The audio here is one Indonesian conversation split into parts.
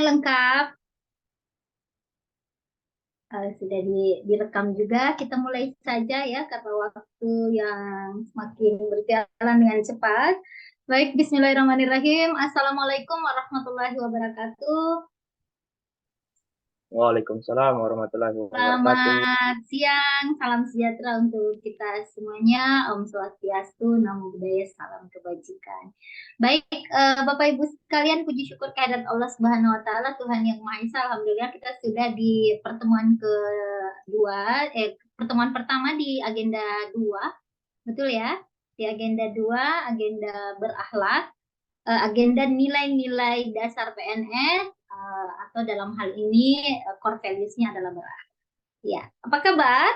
lengkap. Sudah direkam juga. Kita mulai saja ya, karena waktu yang semakin berjalan dengan cepat. Baik, Bismillahirrahmanirrahim. Assalamualaikum warahmatullahi wabarakatuh. Waalaikumsalam warahmatullahi wabarakatuh. Selamat siang, salam sejahtera untuk kita semuanya. Om Swastiastu, Namo Buddhaya, salam kebajikan. Baik, Bapak Ibu sekalian, puji syukur kehadirat Allah Subhanahu Wa Taala, Tuhan yang Maha Esa. Alhamdulillah kita sudah di pertemuan kedua, pertemuan pertama di agenda 2, betul ya? Di agenda 2, agenda berakhlak, agenda nilai-nilai dasar PNS, atau dalam hal ini core values-nya adalah berakhlak. Ya, apa kabar?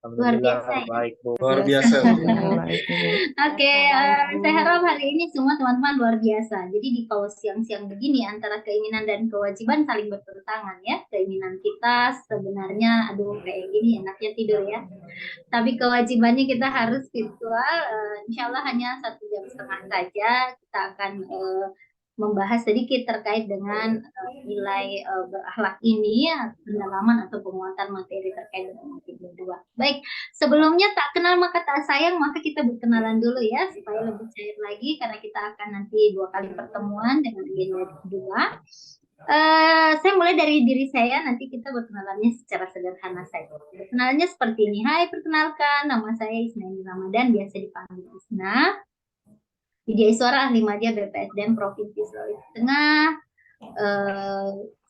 Luar Alhamdulillah biasa ya. baik, Bu. Luar biasa, Bu. Baik, Ibu. Oke, saya harap hari ini semua teman-teman luar biasa. Jadi di kalau siang-siang begini antara keinginan dan kewajiban saling bertentangan ya. Keinginan kita sebenarnya, aduh kayak gini enaknya tidur ya. Tapi kewajibannya kita harus virtual. Insya Allah hanya 1 jam setengah saja kita akan membahas sedikit terkait dengan nilai berakhlak ini, pendalaman atau penguatan materi terkait dengan agenda 2. Baik, sebelumnya tak kenal maka tak sayang, maka kita berkenalan dulu ya supaya lebih cair lagi karena kita akan nanti 2 kali pertemuan dengan agenda 2. Saya mulai dari diri saya, nanti kita berkenalannya secara sederhana saja. Perkenalannya seperti ini. Hai, perkenalkan, nama saya Isnaini Ramadan, biasa dipanggil Isna. Widya Iswara, ahli media BPSDM Provinsi Sulawesi Tengah.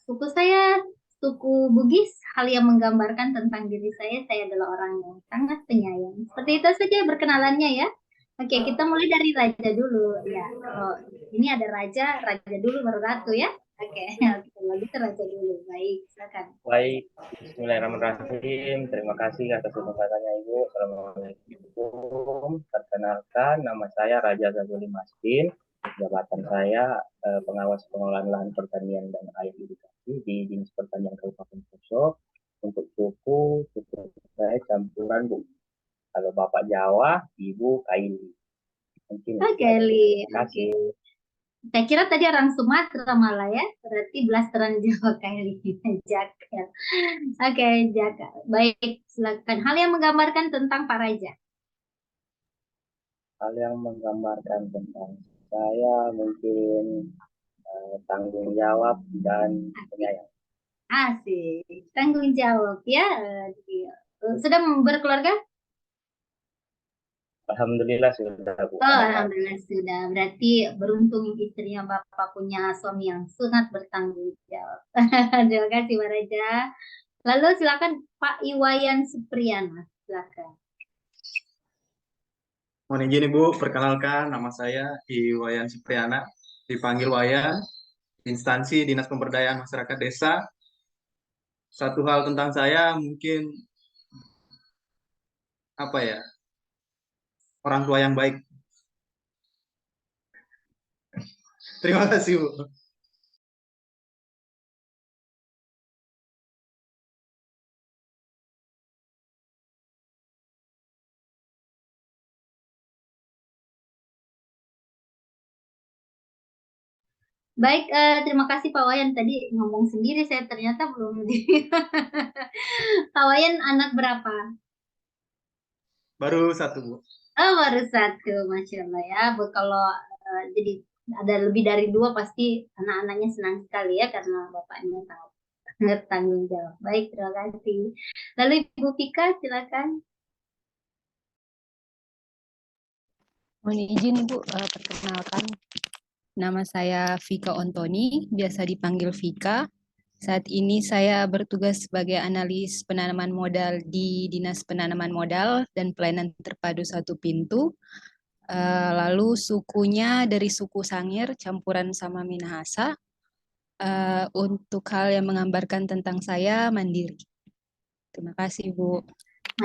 Suku saya suku Bugis. Hal yang menggambarkan tentang diri saya adalah orang yang sangat penyayang. Seperti itu saja berkenalannya ya. Oke, kita mulai dari raja dulu ya. Kalau ini ada raja dulu baru ratu ya. Oke, kalau gitu raja dulu. Baik, silakan. Baik, Bismillahirrahmanirrahim. Terima kasih atas kesempatannya, Ibu. Assalamualaikum. Perkenalkan, nama saya Raja Ghazali Mastin. Jabatan saya pengawas pengelolaan lahan pertanian dan air irigasi di Dinas Pertanian Kabupaten Poso. Untuk suku saya campuran, Bu. Kalau Bapak Jawa, Ibu Kaili. Mungkin Oke, Li. Oke. Saya kira tadi orang Sumatera malah ya, berarti blasteran Jawa kayak Jaka. Oke, Jaka. Baik, silakan. Hal yang menggambarkan tentang Pak Raja. Hal yang menggambarkan tentang saya mungkin tanggung jawab dan penyayang. Asik, tanggung jawab ya. Sudah berkeluarga? Alhamdulillah sudah, Bu. Oh, alhamdulillah sudah. Berarti beruntung istrinya Bapak punya suami yang sangat bertanggung jawab. Terima kasih, Pak Raja. Lalu silakan Pak Iwayan Supriyana. Silakan. Mohon izin Ibu, perkenalkan nama saya Iwayan Supriyana, dipanggil Wayan, instansi Dinas Pemberdayaan Masyarakat Desa. Satu hal tentang saya mungkin apa ya, orang tua yang baik. Terima kasih Bu. Baik, terima kasih Pak Wayan. Tadi ngomong sendiri saya ternyata belum di. Pak Wayan anak berapa? Baru satu Bu. Oh, baru satu, Masya Allah ya. Kalau jadi ada lebih dari 2 pasti anak-anaknya senang sekali ya karena bapaknya tahu tanggung jawab. Baik, terima kasih. Lalu Ibu Pika, silakan. Mohon izin Ibu, perkenalkan. Nama saya Vika Ontoni, biasa dipanggil Vika. Saat ini saya bertugas sebagai analis penanaman modal di Dinas Penanaman Modal dan Pelayanan Terpadu Satu Pintu. Lalu sukunya dari suku Sangir, campuran sama Minahasa. Untuk hal yang menggambarkan tentang saya, mandiri. Terima kasih, Bu.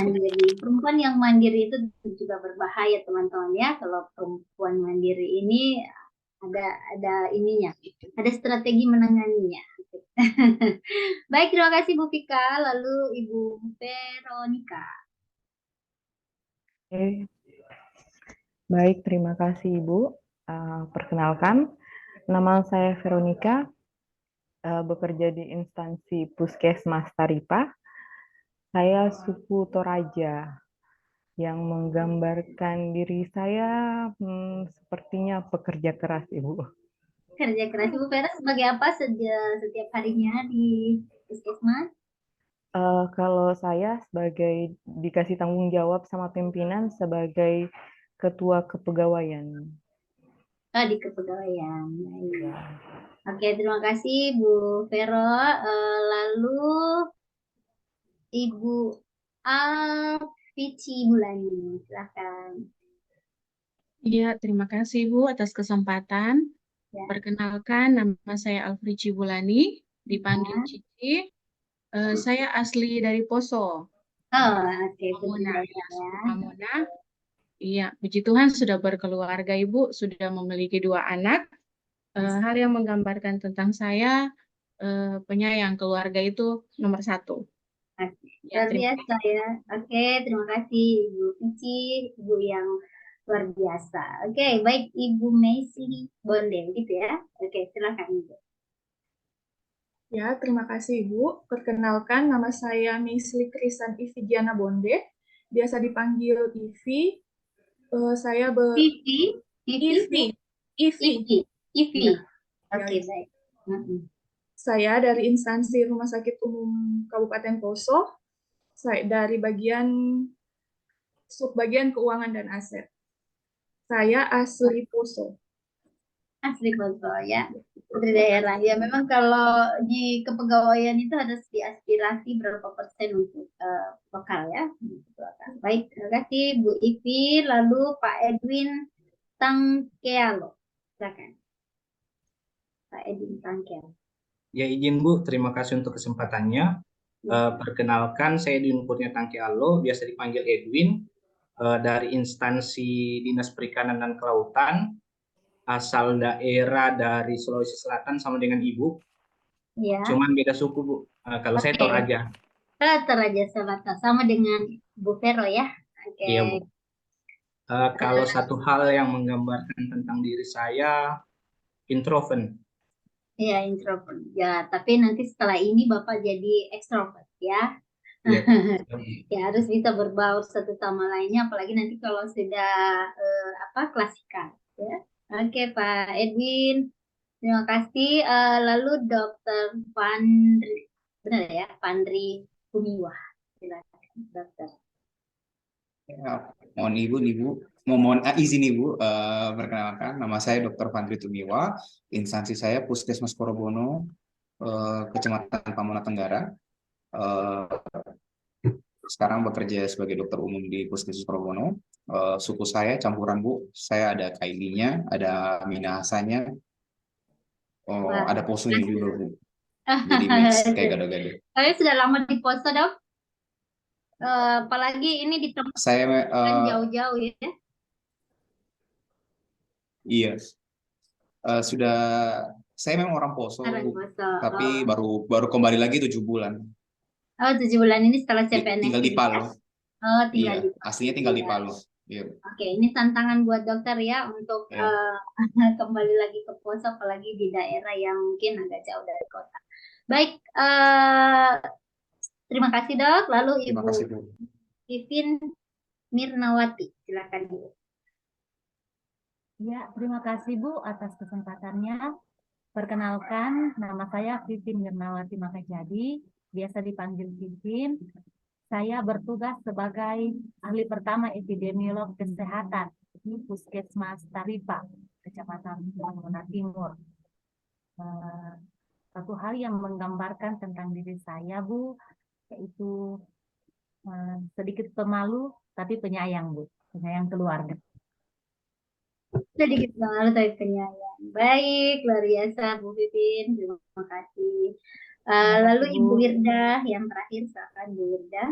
Mandiri. Perempuan yang mandiri itu juga berbahaya, teman-teman ya. Kalau perempuan mandiri ini ada ininya, ada strategi menanganinya. Baik, terima kasih Bu Vika. Lalu Ibu Veronica. Oke. Baik, terima kasih Ibu. Perkenalkan, Nama saya Veronica, bekerja di instansi Puskesmas Taripa. Saya suku Toraja, yang menggambarkan diri saya sepertinya pekerja keras, Ibu. Kerja keras. Ibu Vera sebagai apa setiap harinya di Puskesmas? Kalau saya sebagai dikasih tanggung jawab sama pimpinan sebagai ketua kepegawaian. Di kepegawaian. Baik. Ya. Oke, terima kasih Bu Vero. Lalu Ibu Alfici Bulani, silakan. Iya, terima kasih Bu atas kesempatan. Ya. Perkenalkan, nama saya Alfrici Bulani, dipanggil Cici. Saya asli dari Poso, Oke, Pamona. ya. Pamona. Iya, puji Tuhan sudah berkeluarga Ibu, sudah memiliki 2 anak. Hal yang menggambarkan tentang saya, penyayang keluarga itu nomor 1. Luar biasa ya. Oke, terima kasih Ibu Cici, Ibu yang luar biasa. Oke, baik Ibu Messi Bonde, gitu ya. Oke, silakan Ibu. Ya, terima kasih Ibu. Perkenalkan, nama saya Misli Krisan Ividiana Bonde, biasa dipanggil Ivi. Saya Ivi. Ya. Oke, baik. Saya dari instansi Rumah Sakit Umum Kabupaten Poso, saya dari subbagian keuangan dan aset. Saya asli Poso. Asli Poso ya, dari daerah ya. Memang kalau di kepegawaian itu harus diaspirasi berapa persen untuk lokal ya. Baik, terima kasih Bu Ivi. Lalu Pak Edwin Tangkealo, silakan. Pak Edwin Tangkealo. Ya, izin Bu, terima kasih untuk kesempatannya. Perkenalkan, saya Edwin Kurnia Tangkealo, biasa dipanggil Edwin, dari instansi Dinas Perikanan dan Kelautan, asal daerah dari Sulawesi Selatan sama dengan Ibu. Ya. Cuman beda suku, Bu. Kalau saya Toraja. Toraja Selatan, sama dengan Bu Vero ya. Oke. Iya, Bu. Kalau satu hal yang menggambarkan tentang diri saya, introvert. Iya, introvert. Ya, tapi nanti setelah ini Bapak jadi extrovert ya. Ya. Ya, harus bisa berbaur satu sama lainnya, apalagi nanti kalau sudah klasikal ya. Oke, Pak Edwin. Terima kasih. Lalu Dokter Pandri, benar ya, Pandri Kumiwa. Silakan, Dokter. Ya, mohon izin Ibu, perkenalkan nama saya Dr. Pandri Tumiwa, instansi saya Puskesmas Korobono, Kecamatan Pamona Tenggara. Sekarang bekerja sebagai dokter umum di Puskesmas Korobono. Suku saya campuran Bu, saya ada Kailinya, ada Minahasanya, ada Posonya juga Bu. Jadi mix kayak gado-gado. Saya sudah lama di Poso, Dok. Apalagi ini di tempat saya jauh-jauh ya. Iya, saya memang orang Poso, tapi baru kembali lagi 7 bulan. Oh, 7 bulan ini setelah CPNS. Tinggal di Palu. Oh, tinggal di Palu. Aslinya tinggal di Palu. Iya. Oke, ini tantangan buat dokter ya untuk kembali lagi ke Poso, apalagi di daerah yang mungkin agak jauh dari kota. Baik, terima kasih Dok. Lalu Ibu Ivin Mirnawati, silakan Bu. Ya, terima kasih Bu atas kesempatannya. Perkenalkan, nama saya Vivin Mirnawati Makajadi, biasa dipanggil Vivin. Saya bertugas sebagai ahli pertama epidemiolog kesehatan di Puskesmas Taripa, Kecamatan Pamona Timur. Satu hal yang menggambarkan tentang diri saya, Bu, yaitu sedikit pemalu tapi penyayang, Bu, penyayang keluarga. Sedikit pemalu tapi penyayang. Baik, luar biasa Bu Vivin, terima kasih. Lalu Ibu Wirda yang terakhir, silakan Bu Wirda.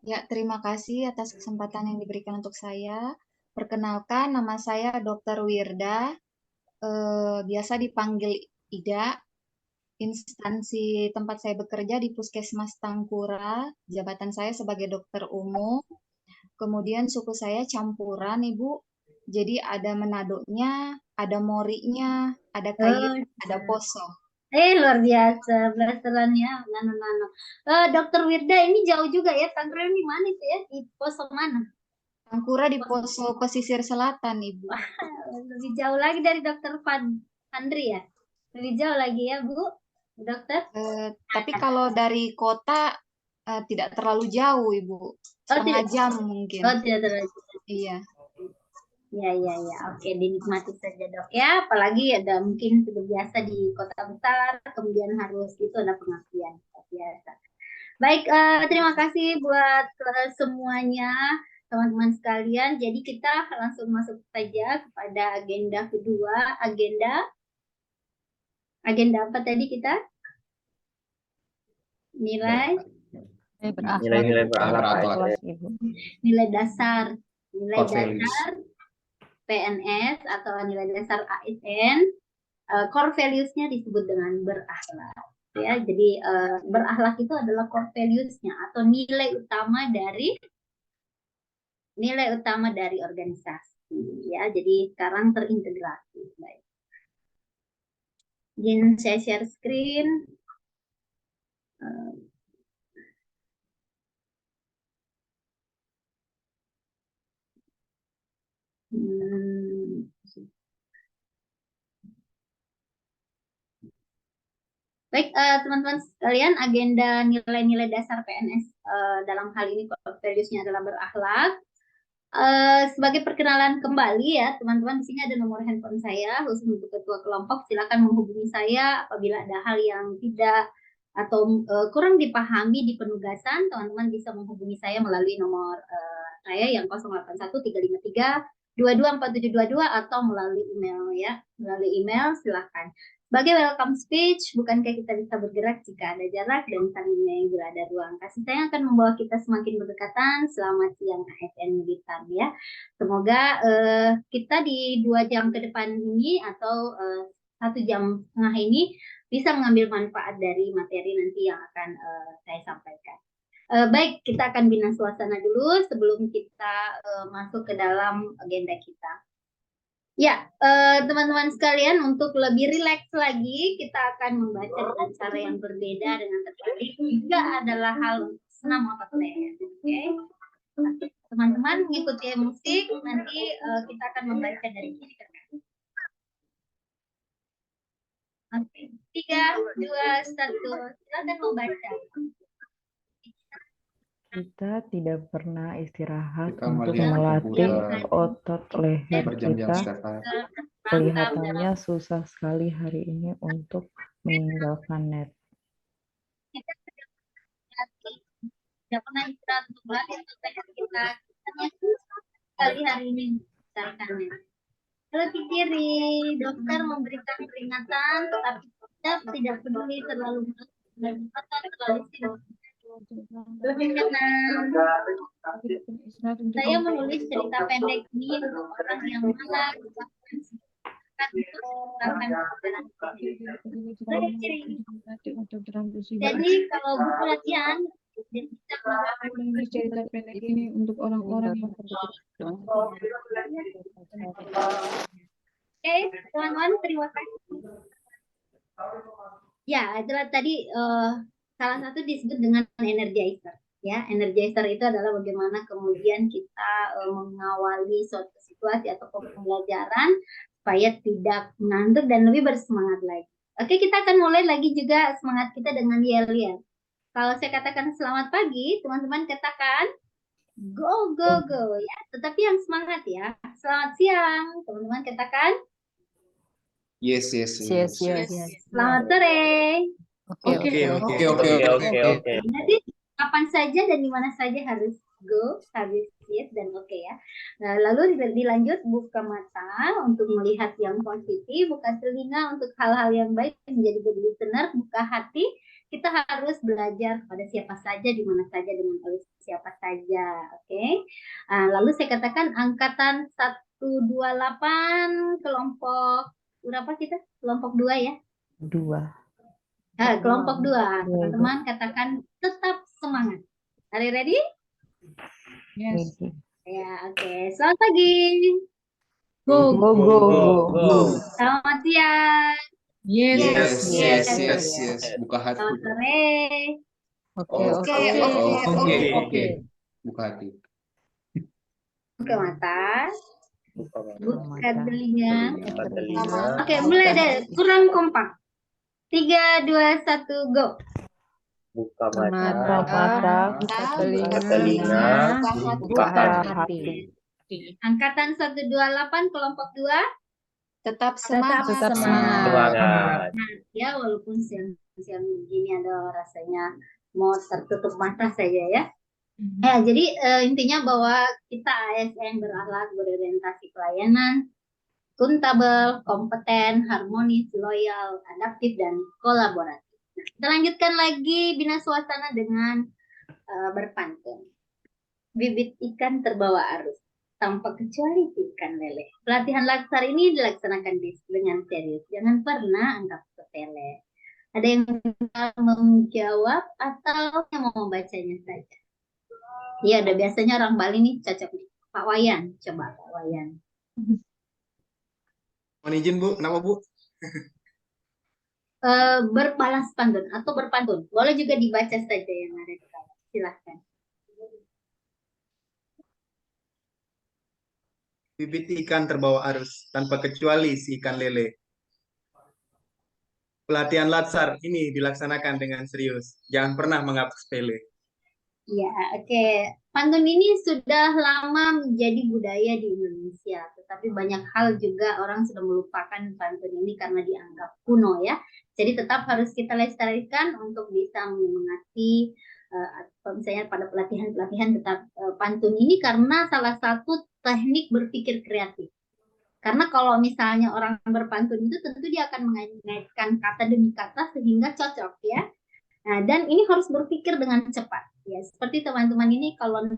Ya, terima kasih atas kesempatan yang diberikan untuk saya. Perkenalkan, nama saya Dr. Wirda, biasa dipanggil Ida. Instansi tempat saya bekerja di Puskesmas Tangkura, jabatan saya sebagai dokter umum. Kemudian suku saya campuran, Ibu, Jadi ada menadonya, ada morinya, ada Oh, kayu, ada poso. luar biasa blasterannya nano-nano. Dokter Wirda ini jauh juga ya, Tangerang di mana itu ya? Di pos mana? Tangkura di Poso pesisir selatan, Ibu. Wah, lebih jauh lagi dari Dokter Fandri ya? Lebih jauh lagi ya, Bu, dokter? Tapi kalau dari kota tidak terlalu jauh, Ibu. Setengah jam mungkin. Oh, tidak terlalu. Iya. Ya. Oke, dinikmati saja, Dok ya. Apalagi ada mungkin sudah biasa di kota besar, kemudian harus itu ada pengabdian biasa. Baik, terima kasih buat semuanya, teman-teman sekalian. Jadi kita langsung masuk saja kepada agenda kedua. Agenda apa tadi kita? Nilai berakhlak. Nilai dasar PNS atau nilai dasar ASN, core values-nya disebut dengan berakhlak. Ya, jadi berakhlak itu adalah core values-nya atau nilai utama dari organisasi. Ya, jadi sekarang terintegrasi. Baik. Izin saya share screen. Baik, teman-teman sekalian, agenda nilai-nilai dasar PNS dalam hal ini core values-nya adalah berakhlak. Sebagai perkenalan kembali ya, teman-teman, di sini ada nomor handphone saya khusus untuk ketua kelompok. Silakan menghubungi saya apabila ada hal yang tidak atau kurang dipahami di penugasan. Teman-teman bisa menghubungi saya melalui nomor saya yang 081353224722 atau melalui email ya. Melalui email silakan. Sebagai welcome speech, bukankah kita bisa bergerak jika ada jarak dan saling menyayangi bila ada ruang. Kasih sayang akan membawa kita semakin berdekatan. Selamat siang ASN Militan ya. Semoga kita di 2 jam ke depan ini atau 1 jam setengah ini bisa mengambil manfaat dari materi nanti yang akan saya sampaikan. Baik, kita akan bina suasana dulu sebelum kita masuk ke dalam agenda kita. Ya, teman-teman sekalian, untuk lebih rileks lagi, kita akan membaca dengan cara yang berbeda dengan tertarik. Juga adalah hal senam otot leher. Oke, teman-teman mengikuti musik, nanti kita akan membaca dari kiri ke kanan. Oke, 3, 2, 1, silakan membaca. Kita tidak pernah istirahat untuk melatih otot leher kita. Kelihatannya susah sekali hari ini untuk meninggalkan net. Kita tidak pernah istirahat untuk melatih otot leher kita. Hanya sekali hari ini meninggalkan net. Lalu di kiri, dokter memberikan peringatan, tetapi kita tidak peduli terlalu sibuk. Saya menulis cerita pendek ini untuk orang yang malas jadi kalau buku latihan menulis cerita pendek ini untuk orang-orang yang Oke, teman-teman, terima kasih. Ya, itulah tadi salah satu disebut dengan energizer. Ya, energizer itu adalah bagaimana kemudian kita mengawali suatu situasi atau pembelajaran supaya tidak mengantuk dan lebih bersemangat lagi. Oke, kita akan mulai lagi juga semangat kita dengan yel-yel. Kalau saya katakan selamat pagi, teman-teman katakan go, go, go ya. Tetapi yang semangat ya. Selamat siang, teman-teman katakan Yes. selamat sore. Oke. Nanti kapan saja dan di mana saja harus go, harus yes dan oke ya. Nah, lalu dilanjut buka mata untuk melihat yang positif, buka telinga untuk hal-hal yang baik menjadi good listener, buka hati. Kita harus belajar pada siapa saja, di mana saja, dengan oleh siapa saja. Oke. Lalu saya katakan angkatan 128 kelompok berapa kita? Kelompok 2 ya? 2. Kelompok 2, teman-teman katakan tetap semangat. Are you ready? Yes. Ya, oke. Selamat pagi. Go. Go, go, go. Go. Selamat siang. Yes. Yes. Buka hati. Selamat sore. Oke. Oke. Buka hati. Buka mata. Buka telinga. Buka telinga. Oke, mulai deh. Kurang kompak. 3, 2, 1, go. Buka Buka mata. mata, Buka Buka telinga. buka Buka hati. hati. Angkatan 128, kelompok 2. Tetap semangat. Semangat. Ya, walaupun siang-siang begini ada rasanya mau tertutup mata saja ya. Jadi intinya bahwa kita ASN berakhlak, berorientasi pelayanan, akuntabel, kompeten, harmonis, loyal, adaptif, dan kolaboratif. Nah, kita lanjutkan lagi bina suasana dengan berpantun. Bibit ikan terbawa arus, tanpa kecuali ikan lele. Pelatihan laksar ini dilaksanakan dengan serius. Jangan pernah anggap sepele. Ada yang menjawab atau yang mau membacanya saja? Iya, udah biasanya orang Bali nih cocok nih. Pak Wayan, coba Pak Wayan. Mohon izin Bu, nama Bu? Berbalas pantun atau berpantun. Boleh juga dibaca saja yang ada di bawah. Silahkan. Bibit ikan terbawa arus, tanpa kecuali si ikan lele. Pelatihan latsar ini dilaksanakan dengan serius. Jangan pernah menganggap sepele. Ya, oke. Pantun ini sudah lama menjadi budaya di Indonesia, tetapi banyak hal juga orang sudah melupakan pantun ini karena dianggap kuno ya. Jadi tetap harus kita lestarikan untuk bisa menyemangati misalnya pada pelatihan-pelatihan tetap pantun ini karena salah satu teknik berpikir kreatif. Karena kalau misalnya orang berpantun itu tentu dia akan mengaitkan kata demi kata sehingga cocok ya. Nah, dan ini harus berpikir dengan cepat. Ya, seperti teman-teman ini kalau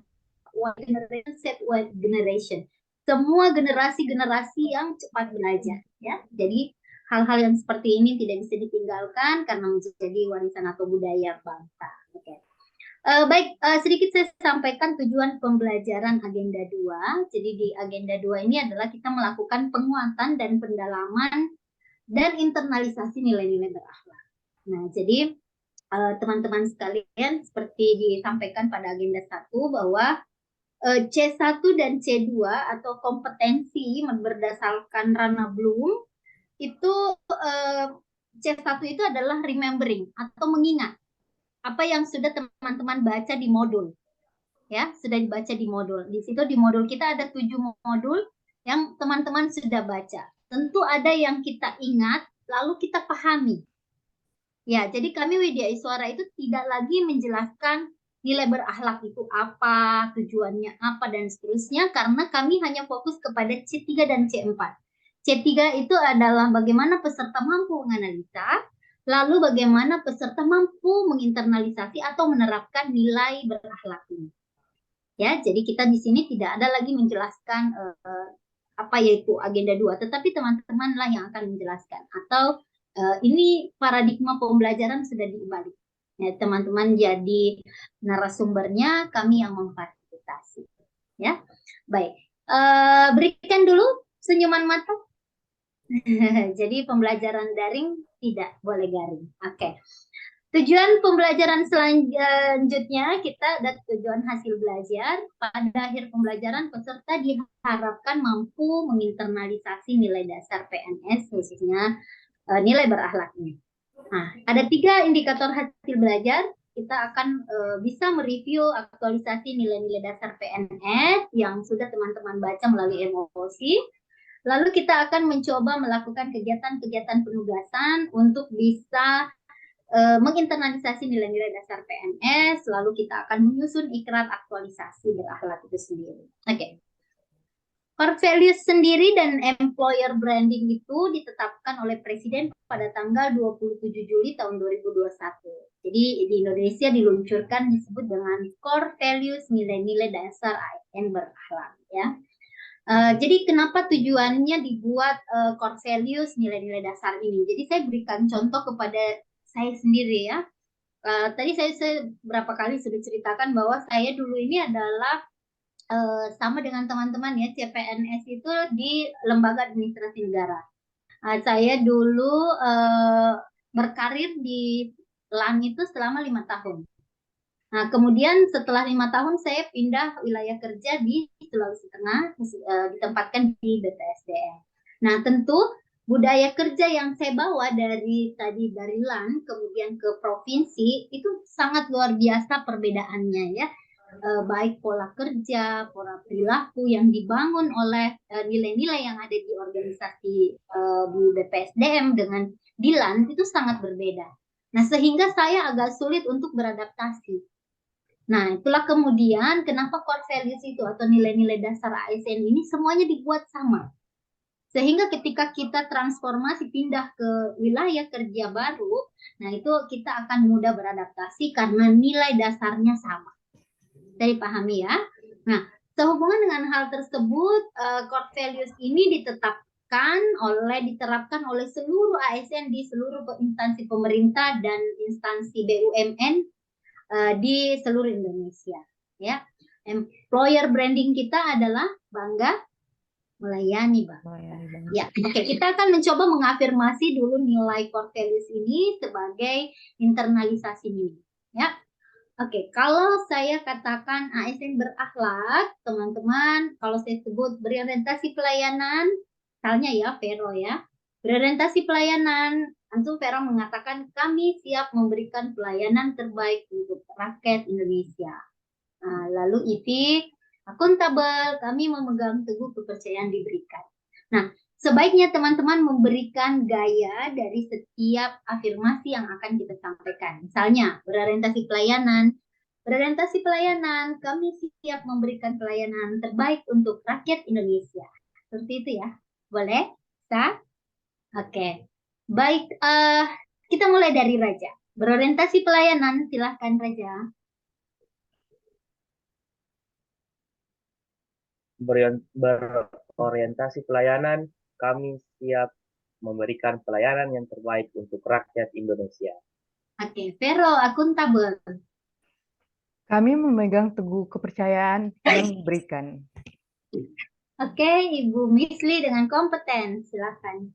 Y generation set Y generation. Semua generasi-generasi yang cepat belajar ya. Jadi hal-hal yang seperti ini tidak bisa ditinggalkan karena menjadi warisan atau budaya bangsa. Oke. Baik, sedikit saya sampaikan tujuan pembelajaran agenda 2. Jadi di agenda 2 ini adalah kita melakukan penguatan dan pendalaman dan internalisasi nilai-nilai berakhlak. Nah, jadi teman-teman sekalian seperti disampaikan pada agenda 1 bahwa C1 dan C2 atau kompetensi berdasarkan Rana Bloom itu C1 itu adalah remembering atau mengingat apa yang sudah teman-teman baca di modul. Ya, sudah dibaca di modul. Di situ di modul kita ada 7 modul yang teman-teman sudah baca. Tentu ada yang kita ingat lalu kita pahami. Ya, jadi kami Widya Iswara itu tidak lagi menjelaskan nilai berakhlak itu apa, tujuannya apa, dan seterusnya, karena kami hanya fokus kepada C3 dan C4. C3 itu adalah bagaimana peserta mampu menganalisa, lalu bagaimana peserta mampu menginternalisasi atau menerapkan nilai berakhlak ini. Ya, jadi kita di sini tidak ada lagi menjelaskan apa yaitu agenda 2, tetapi teman-teman lah yang akan menjelaskan. Atau ini paradigma pembelajaran sudah dibalik. Ya, teman-teman jadi narasumbernya, kami yang memfasilitasi. Ya, baik. Berikan dulu senyuman mata. Jadi pembelajaran daring tidak boleh garing. Oke. Tujuan pembelajaran selanjutnya kita ada tujuan hasil belajar. Pada akhir pembelajaran peserta diharapkan mampu menginternalisasi nilai dasar PNS khususnya nilai berakhlaknya. Nah, ada 3 indikator hasil belajar. Kita akan bisa mereview aktualisasi nilai-nilai dasar PNS yang sudah teman-teman baca melalui emosi. Lalu kita akan mencoba melakukan kegiatan-kegiatan penugasan untuk bisa menginternalisasi nilai-nilai dasar PNS. Lalu kita akan menyusun ikrar aktualisasi berakhlak itu sendiri. Oke. Core values sendiri dan employer branding itu ditetapkan oleh Presiden pada tanggal 27 Juli tahun 2021. Jadi di Indonesia diluncurkan disebut dengan core values, nilai-nilai dasar ASN berakhlak ya. Jadi kenapa tujuannya dibuat core values, nilai-nilai dasar ini? Jadi saya berikan contoh kepada saya sendiri ya. Tadi saya berapa kali sudah ceritakan bahwa saya dulu ini adalah sama dengan teman-teman ya, CPNS itu di lembaga administrasi negara. Saya dulu berkarir di LAN itu selama 5 tahun. Nah, kemudian setelah 5 tahun saya pindah wilayah kerja di Sulawesi Tengah, ditempatkan di BPSDM. Nah, tentu budaya kerja yang saya bawa dari LAN kemudian ke provinsi itu sangat luar biasa perbedaannya ya. Baik pola kerja, pola perilaku yang dibangun oleh nilai-nilai yang ada di organisasi di BPSDM dengan di LAN itu sangat berbeda. Nah, sehingga saya agak sulit untuk beradaptasi. Nah, itulah kemudian kenapa core values itu atau nilai-nilai dasar ASN ini semuanya dibuat sama. Sehingga ketika kita transformasi pindah ke wilayah kerja baru, nah itu kita akan mudah beradaptasi karena nilai dasarnya sama. Saya pahami ya. Nah, sehubungan dengan hal tersebut, core values ini diterapkan oleh seluruh ASN di seluruh instansi pemerintah dan instansi BUMN di seluruh Indonesia. Ya, employer branding kita adalah bangga melayani, Bang. Ya, oke, kita akan mencoba mengafirmasi dulu nilai core values ini sebagai internalisasi nilai. Ya. Oke, kalau saya katakan ASN berakhlak, teman-teman, kalau saya sebut berorientasi pelayanan, misalnya ya, Vero ya, berorientasi pelayanan, tentu Vero mengatakan kami siap memberikan pelayanan terbaik untuk rakyat Indonesia. Nah, lalu IPIK, akuntabel, kami memegang teguh kepercayaan diberikan. Nah, sebaiknya teman-teman memberikan gaya dari setiap afirmasi yang akan kita sampaikan. Misalnya, berorientasi pelayanan, kami siap memberikan pelayanan terbaik untuk rakyat Indonesia. Seperti itu ya. Boleh? Bisa? Oke. Baik, kita mulai dari Raja. Berorientasi pelayanan, silahkan Raja. Berorientasi pelayanan, kami siap memberikan pelayanan yang terbaik untuk rakyat Indonesia. Oke, Vero, akuntabel. Kami memegang teguh kepercayaan yang diberikan. Oke, Ibu Misli dengan kompeten, silakan.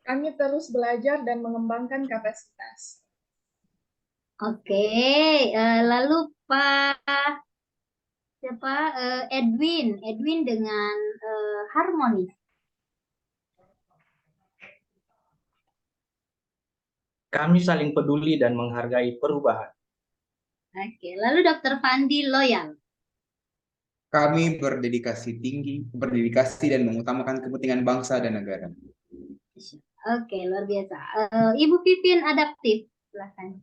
Kami terus belajar dan mengembangkan kapasitas. Oke, lalu Pak Edwin dengan harmonis. Kami saling peduli dan menghargai perubahan. Oke, lalu Dr. Fandi loyal. Kami berdedikasi dan mengutamakan kepentingan bangsa dan negara. Oke, luar biasa. Ibu Pipin adaptif, silakan.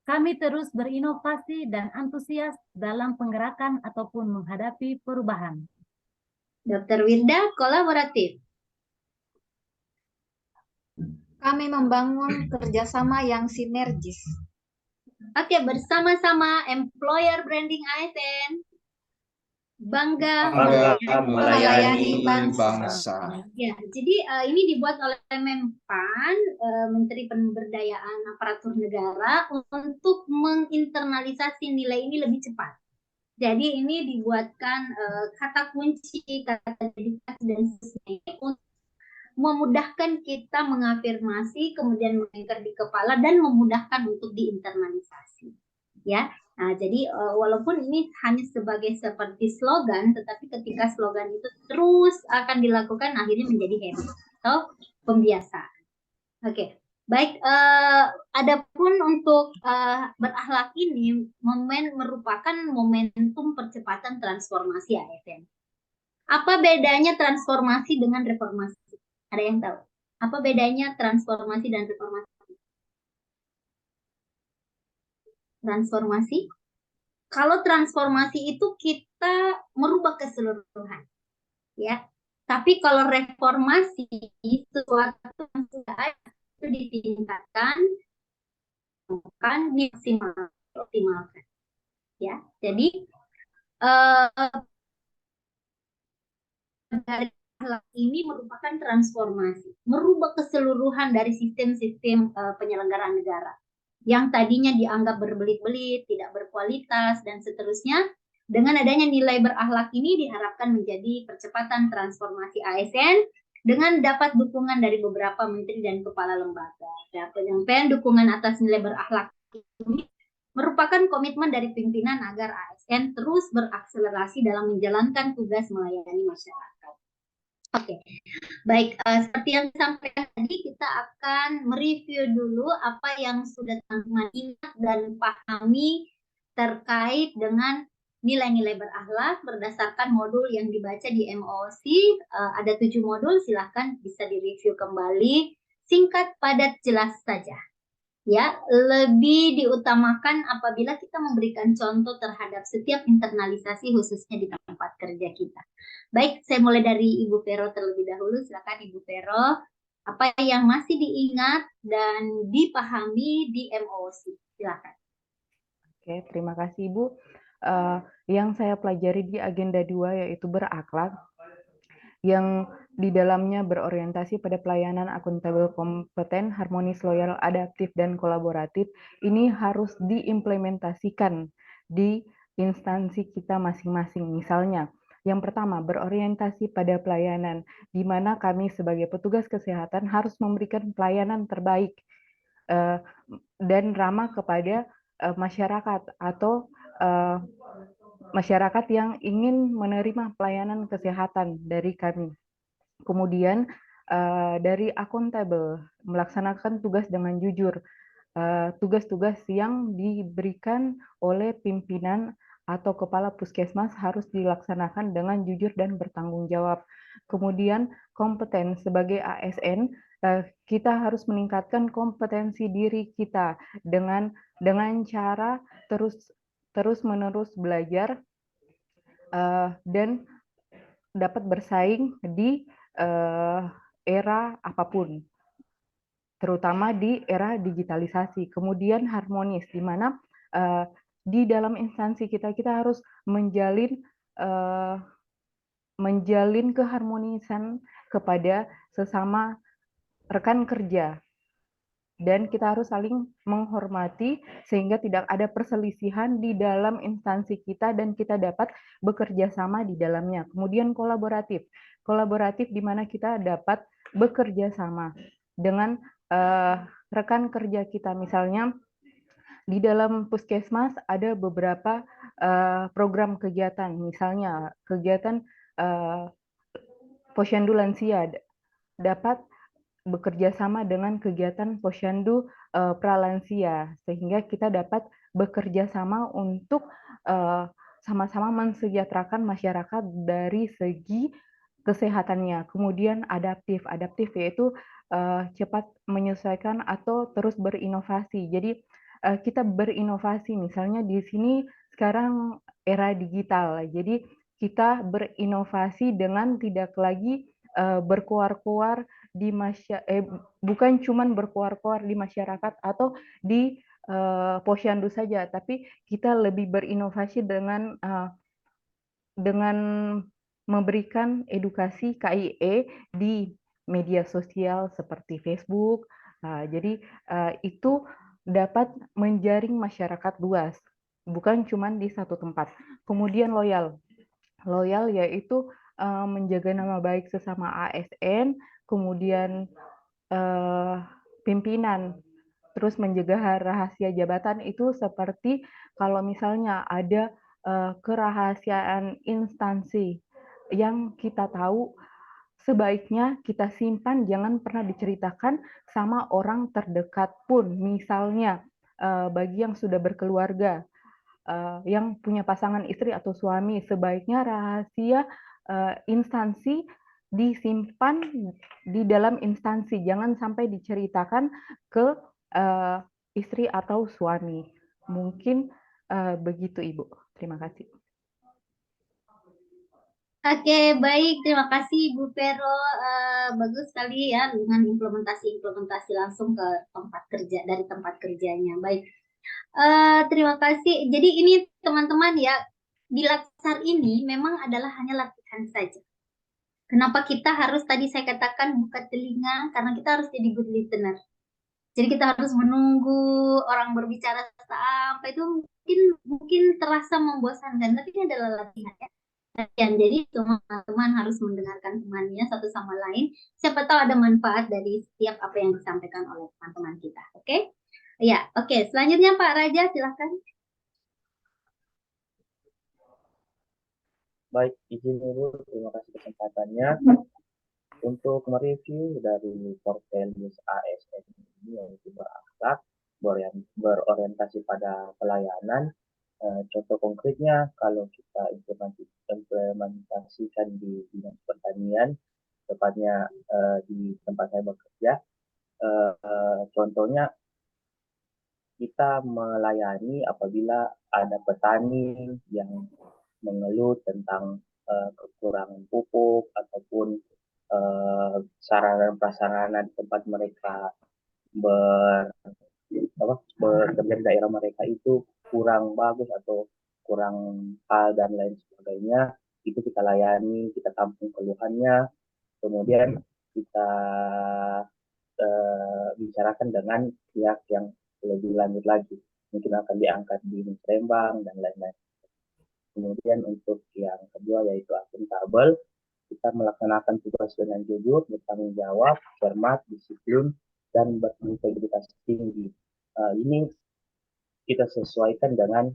Kami terus berinovasi dan antusias dalam penggerakan ataupun menghadapi perubahan. Dr. Wirda kolaboratif. Kami membangun kerjasama yang sinergis. Oke, bersama-sama employer branding ASN. Bangga melayani bangsa. Ya, jadi ini dibuat oleh Menpan, Menteri Pemberdayaan Aparatur Negara, untuk menginternalisasi nilai ini lebih cepat. Jadi ini dibuatkan kata kunci, kata dedikasi dan seterusnya untuk memudahkan kita mengafirmasi, kemudian mengangkat di kepala dan memudahkan untuk diinternalisasi. Ya. Nah, jadi walaupun ini hanya sebagai seperti slogan, tetapi ketika slogan itu terus akan dilakukan, akhirnya menjadi habit atau pembiasaan. Oke, baik. Adapun untuk berakhlak ini merupakan momentum percepatan transformasi ASN. Apa bedanya transformasi dengan reformasi? Ada yang tahu? Apa bedanya transformasi dan reformasi? Transformasi. Kalau transformasi itu kita merubah keseluruhan, ya. Tapi kalau reformasi sesuatu yang sudah ada itu ditingkatkan, bukan dioptimalkan, ya. Jadi dari akhlak ini merupakan transformasi, merubah keseluruhan dari sistem-sistem penyelenggaraan negara yang tadinya dianggap berbelit-belit, tidak berkualitas, dan seterusnya. Dengan adanya nilai berakhlak ini diharapkan menjadi percepatan transformasi ASN dengan dapat dukungan dari beberapa menteri dan kepala lembaga. Dan penyampaian dukungan atas nilai berakhlak ini merupakan komitmen dari pimpinan agar ASN terus berakselerasi dalam menjalankan tugas melayani masyarakat. Oke, baik. Seperti yang disampaikan tadi, kita akan mereview dulu apa yang sudah teman-teman ingat dan pahami terkait dengan nilai-nilai berakhlak berdasarkan modul yang dibaca di MOOC. Ada 7 modul, silahkan bisa direview kembali. Singkat, padat, jelas saja. Ya, lebih diutamakan apabila kita memberikan contoh terhadap setiap internalisasi khususnya di tempat kerja kita. Baik, saya mulai dari Ibu Vero terlebih dahulu. Silakan Ibu Vero, apa yang masih diingat dan dipahami di MOOC? Silakan. Oke, terima kasih Ibu. Yang saya pelajari di agenda 2 yaitu berakhlak, yang di dalamnya berorientasi pada pelayanan akuntabel, kompeten, harmonis, loyal, adaptif, dan kolaboratif. Ini harus diimplementasikan di instansi kita masing-masing. Misalnya, yang pertama, berorientasi pada pelayanan, di mana kami sebagai petugas kesehatan harus memberikan pelayanan terbaik dan ramah kepada masyarakat atau masyarakat yang ingin menerima pelayanan kesehatan dari kami. Kemudian dari akuntabel, melaksanakan tugas dengan jujur. Tugas-tugas yang diberikan oleh pimpinan atau kepala puskesmas harus dilaksanakan dengan jujur dan bertanggung jawab. Kemudian kompeten sebagai ASN, kita harus meningkatkan kompetensi diri kita dengan cara terus-menerus belajar dan dapat bersaing di era apapun, terutama di era digitalisasi. Kemudian harmonis, di mana di dalam instansi kita harus menjalin keharmonisan kepada sesama rekan kerja, dan kita harus saling menghormati sehingga tidak ada perselisihan di dalam instansi kita dan kita dapat bekerja sama di dalamnya. Kemudian kolaboratif di mana kita dapat bekerja sama dengan rekan kerja kita. Misalnya di dalam puskesmas ada beberapa program kegiatan, misalnya kegiatan posyandu lansia dapat bekerja sama dengan kegiatan posyandu pralansia, sehingga kita dapat bekerja sama untuk sama-sama mensejahterakan masyarakat dari segi kesehatannya. Kemudian adaptif yaitu cepat menyesuaikan atau terus berinovasi. Jadi kita berinovasi, misalnya di sini sekarang era digital, jadi kita berinovasi dengan tidak lagi berkoar-koar di bukan cuman berkoar-koar di masyarakat atau di posyandu saja, tapi kita lebih berinovasi dengan memberikan edukasi KIE di media sosial seperti Facebook. Jadi itu dapat menjaring masyarakat luas, bukan cuman di satu tempat. Kemudian loyal yaitu menjaga nama baik sesama ASN, kemudian pimpinan, terus menjaga rahasia jabatan. Itu seperti kalau misalnya ada kerahasiaan instansi yang kita tahu, sebaiknya kita simpan, jangan pernah diceritakan sama orang terdekat pun. Misalnya bagi yang sudah berkeluarga, yang punya pasangan istri atau suami, sebaiknya rahasia instansi disimpan di dalam instansi, jangan sampai diceritakan ke istri atau suami. Mungkin begitu Ibu. Terima kasih. Oke, baik. Terima kasih Ibu Vero. Bagus sekali ya dengan implementasi langsung ke tempat kerja, dari tempat kerjanya. Baik. Terima kasih. Jadi ini teman-teman ya, di Laksar ini memang adalah hanya latihan saja. Kenapa kita harus tadi saya katakan buka telinga? Karena kita harus jadi good listener. Jadi kita harus menunggu orang berbicara sampai itu mungkin mungkin terasa membosankan, tapi ini adalah latihan ya. Latihan. Jadi teman-teman harus mendengarkan temannya satu sama lain. Siapa tahu ada manfaat dari setiap apa yang disampaikan oleh teman-teman kita. Oke? Ya, oke. Selanjutnya Pak Raja, silahkan. Baik, izin dulu, terima kasih kesempatannya untuk mereview dari core values ASN ini, yaitu berakhlak, berorientasi pada pelayanan. Contoh konkretnya kalau kita implementasikan di dinas pertanian, tepatnya di tempat saya bekerja, contohnya kita melayani apabila ada petani yang mengeluh tentang kekurangan pupuk ataupun sarana prasarana di tempat mereka bekerja di daerah mereka itu kurang bagus atau kurang hal dan lain sebagainya, itu kita layani, kita tampung keluhannya, kemudian kita bicarakan dengan pihak yang lebih lanjut lagi, mungkin akan diangkat di Musrembang dan lain-lain. Kemudian untuk yang kedua yaitu akuntabel, kita melaksanakan tugas dengan jujur, bertanggung jawab, cermat, disiplin, dan berintegritas tinggi. Ini kita sesuaikan dengan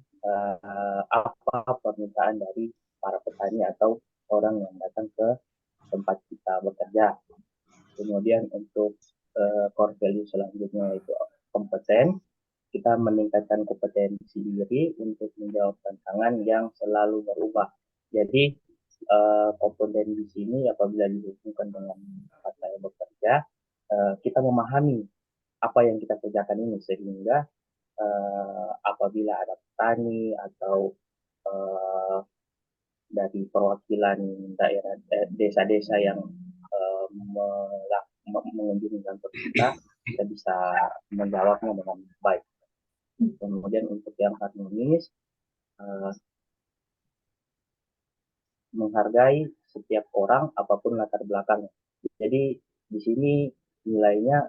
apa permintaan dari para petani atau orang yang datang ke tempat kita bekerja. Kemudian untuk core value selanjutnya yaitu kompeten, kita meningkatkan kompetensi diri untuk menjawab tantangan yang selalu berubah. Jadi kompeten di sini apabila dihubungkan dengan tempat saya bekerja, kita memahami apa yang kita kerjakan ini sehingga apabila ada petani atau dari perwakilan daerah desa-desa yang mengunjungi kantor kita bisa menjawabnya dengan baik. Kemudian untuk yang harmonis, menghargai setiap orang apapun latar belakangnya. Jadi di sini nilainya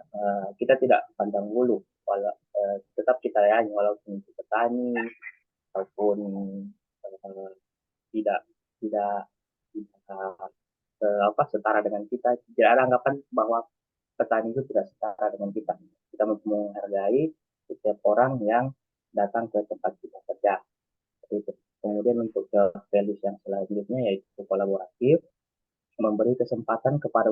kita tidak pandang bulu, tetap kita layani walaupun itu petani ataupun tidak tidak setara dengan kita. Tidak ada anggapan bahwa petani itu tidak setara dengan kita. Kita menghargai setiap orang yang datang ke tempat kita kerja. Itu. Kemudian untuk values yang selanjutnya yaitu kolaboratif, memberi kesempatan kepada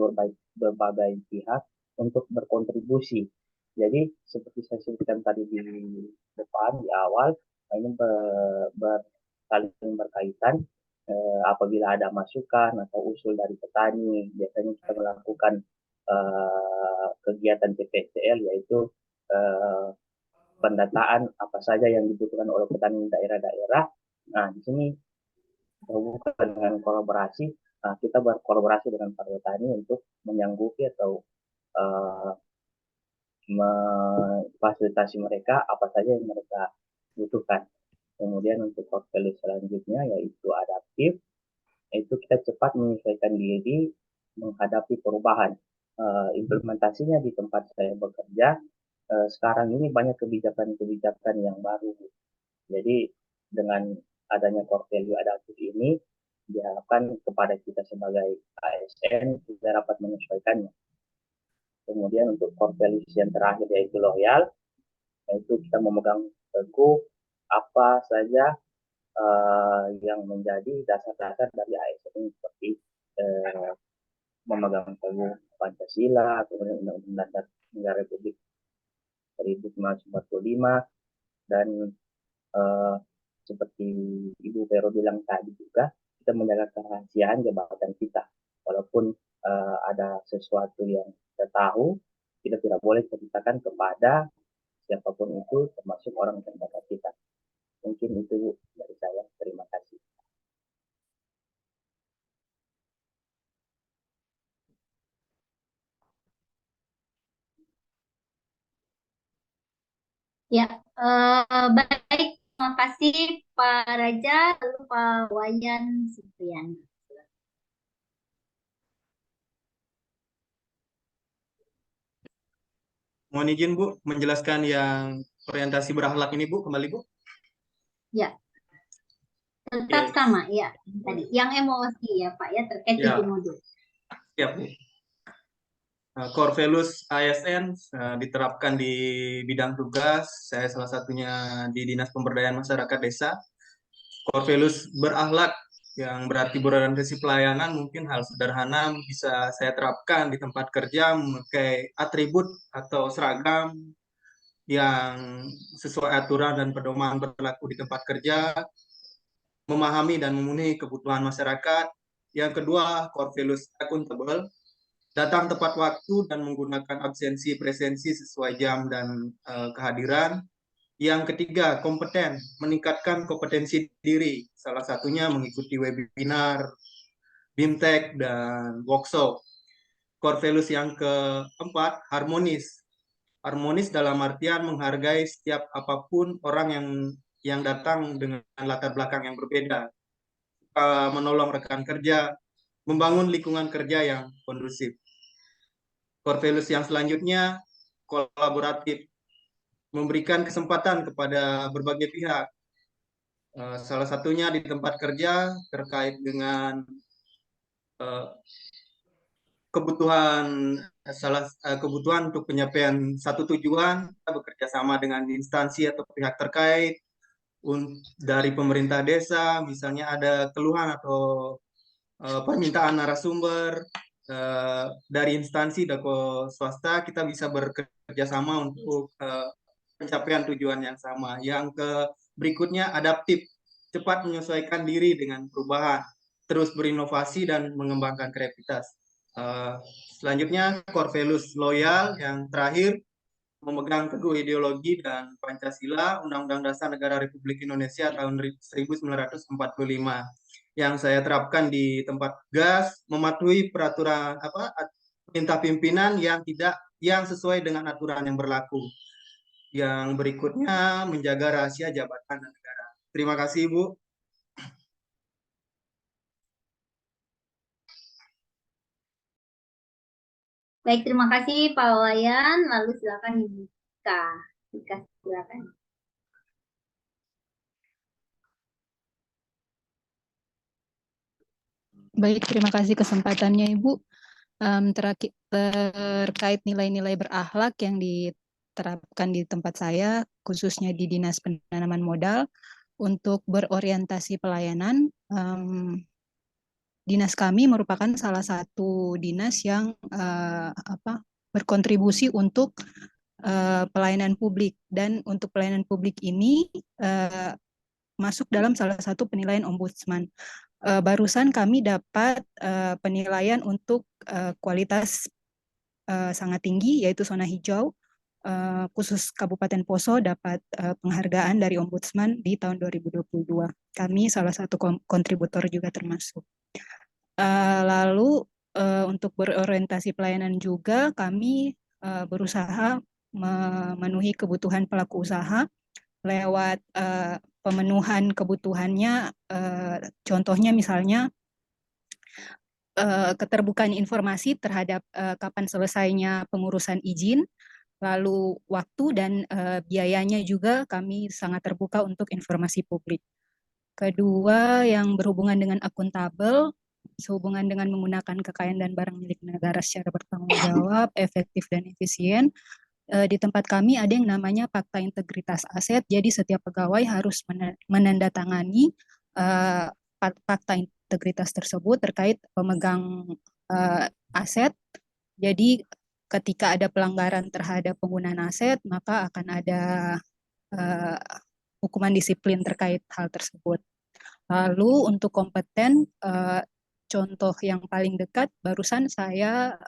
berbagai pihak untuk berkontribusi. Jadi seperti saya sebutkan tadi di depan di awal, ini saling berkaitan. Apabila ada masukan atau usul dari petani, biasanya kita melakukan kegiatan PPCL yaitu pendataan apa saja yang dibutuhkan oleh petani daerah-daerah. Nah, di sini terhubungkan dengan kolaborasi, kita berkolaborasi dengan para petani untuk menyanggupi atau memfasilitasi mereka apa saja yang mereka butuhkan. Kemudian untuk portfolio selanjutnya yaitu adaptif, yaitu kita cepat menyesuaikan diri menghadapi perubahan. Implementasinya di tempat saya bekerja, sekarang ini banyak kebijakan-kebijakan yang baru. Jadi dengan adanya core value adaptif ini diharapkan kepada kita sebagai ASN kita dapat menyesuaikannya. Kemudian untuk core values yang terakhir yaitu loyal, yaitu kita memegang teguh apa saja yang menjadi dasar-dasar dari ASN seperti memegang teguh Pancasila, kemudian Undang-Undang Dasar Negara Republik 1945, dan seperti Ibu Vero bilang tadi juga, kita menjaga kerahasiaan jabatan kita. Walaupun ada sesuatu yang kita tahu, kita tidak boleh ceritakan kepada siapapun itu, termasuk orang terdekat kita. Mungkin itu dari saya. Terima kasih. Ya, baik. Terima kasih Pak Raja, lalu Pak Wayan Supriyana. mohon izin Bu, menjelaskan yang orientasi berakhlak ini Bu, kembali Bu. Ya, tetap Yes. sama ya tadi. Yang emosi ya Pak ya terkait Ya. 7 modul. Siap Bu. Core values ASN diterapkan di bidang tugas. Saya salah satunya di Dinas Pemberdayaan Masyarakat Desa. Core values berakhlak yang berarti berorientasi pelayanan, mungkin hal sederhana bisa saya terapkan di tempat kerja, memakai atribut atau seragam yang sesuai aturan dan pedoman berlaku di tempat kerja, memahami dan memenuhi kebutuhan masyarakat. Yang kedua, core values accountable, datang tepat waktu dan menggunakan absensi presensi sesuai jam dan kehadiran. Yang ketiga, kompeten, meningkatkan kompetensi diri, salah satunya mengikuti webinar, BIMTEK, dan workshop. Core values yang keempat, harmonis. Harmonis dalam artian menghargai setiap apapun orang yang datang dengan latar belakang yang berbeda, menolong rekan kerja, membangun lingkungan kerja yang kondusif. Core values yang selanjutnya, kolaboratif, memberikan kesempatan kepada berbagai pihak. Salah satunya di tempat kerja terkait dengan kebutuhan untuk penyampaian satu tujuan, kita bekerja sama dengan instansi atau pihak terkait dari pemerintah desa, misalnya ada keluhan atau permintaan narasumber dari instansi dan swasta, kita bisa bekerja sama untuk pencapaian tujuan yang sama. Yang berikutnya, adaptif, cepat menyesuaikan diri dengan perubahan, terus berinovasi dan mengembangkan kreativitas. Selanjutnya, core values loyal. Yang terakhir, memegang teguh ideologi dan Pancasila, Undang-Undang Dasar Negara Republik Indonesia tahun 1945. Yang saya terapkan di tempat tugas, mematuhi peraturan perintah pimpinan yang sesuai dengan aturan yang berlaku. Yang berikutnya, menjaga rahasia jabatan dan negara. Terima kasih, Bu. Baik, terima kasih Pak Wayan. Lalu silakan Ibu Ika. Ika, silakan. Baik, terima kasih kesempatannya Ibu. Terkait nilai-nilai berakhlak yang diterapkan di tempat saya, khususnya di Dinas Penanaman Modal, untuk berorientasi pelayanan, dinas kami merupakan salah satu dinas yang berkontribusi untuk pelayanan publik, dan untuk pelayanan publik ini masuk dalam salah satu penilaian ombudsman. Barusan kami dapat penilaian untuk kualitas sangat tinggi, yaitu zona hijau. Khusus Kabupaten Poso dapat penghargaan dari ombudsman di tahun 2022. Kami salah satu kontributor juga termasuk. Lalu untuk berorientasi pelayanan juga kami berusaha memenuhi kebutuhan pelaku usaha lewat pemenuhan kebutuhannya, contohnya misalnya keterbukaan informasi terhadap kapan selesainya pengurusan izin, lalu waktu dan biayanya juga kami sangat terbuka untuk informasi publik. Kedua, yang berhubungan dengan akuntabel, sehubungan dengan menggunakan kekayaan dan barang milik negara secara bertanggung jawab, efektif dan efisien. Di tempat kami ada yang namanya Fakta Integritas Aset, jadi setiap pegawai harus menandatangani fakta integritas tersebut terkait pemegang aset. Jadi ketika ada pelanggaran terhadap penggunaan aset, maka akan ada hukuman disiplin terkait hal tersebut. Lalu untuk kompeten, contoh yang paling dekat, barusan saya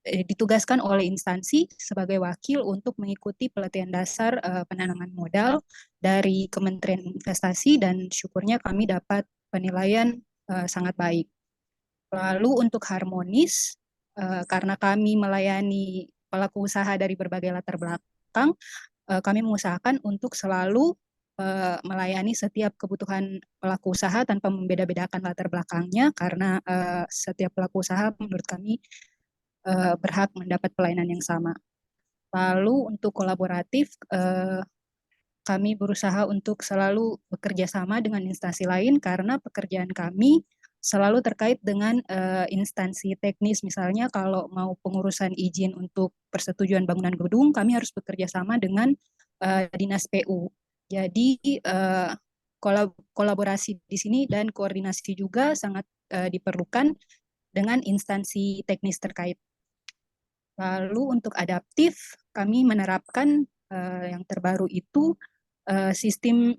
ditugaskan oleh instansi sebagai wakil untuk mengikuti pelatihan dasar penanaman modal dari Kementerian Investasi, dan syukurnya kami dapat penilaian sangat baik. Lalu untuk harmonis, karena kami melayani pelaku usaha dari berbagai latar belakang, kami mengusahakan untuk selalu melayani setiap kebutuhan pelaku usaha tanpa membeda-bedakan latar belakangnya, karena setiap pelaku usaha menurut kami berhak mendapat pelayanan yang sama. Lalu untuk kolaboratif, kami berusaha untuk selalu bekerja sama dengan instansi lain karena pekerjaan kami selalu terkait dengan instansi teknis. Misalnya kalau mau pengurusan izin untuk persetujuan bangunan gedung, kami harus bekerja sama dengan Dinas PU. Jadi kolaborasi di sini dan koordinasi juga sangat diperlukan dengan instansi teknis terkait. Lalu untuk adaptif, kami menerapkan yang terbaru itu sistem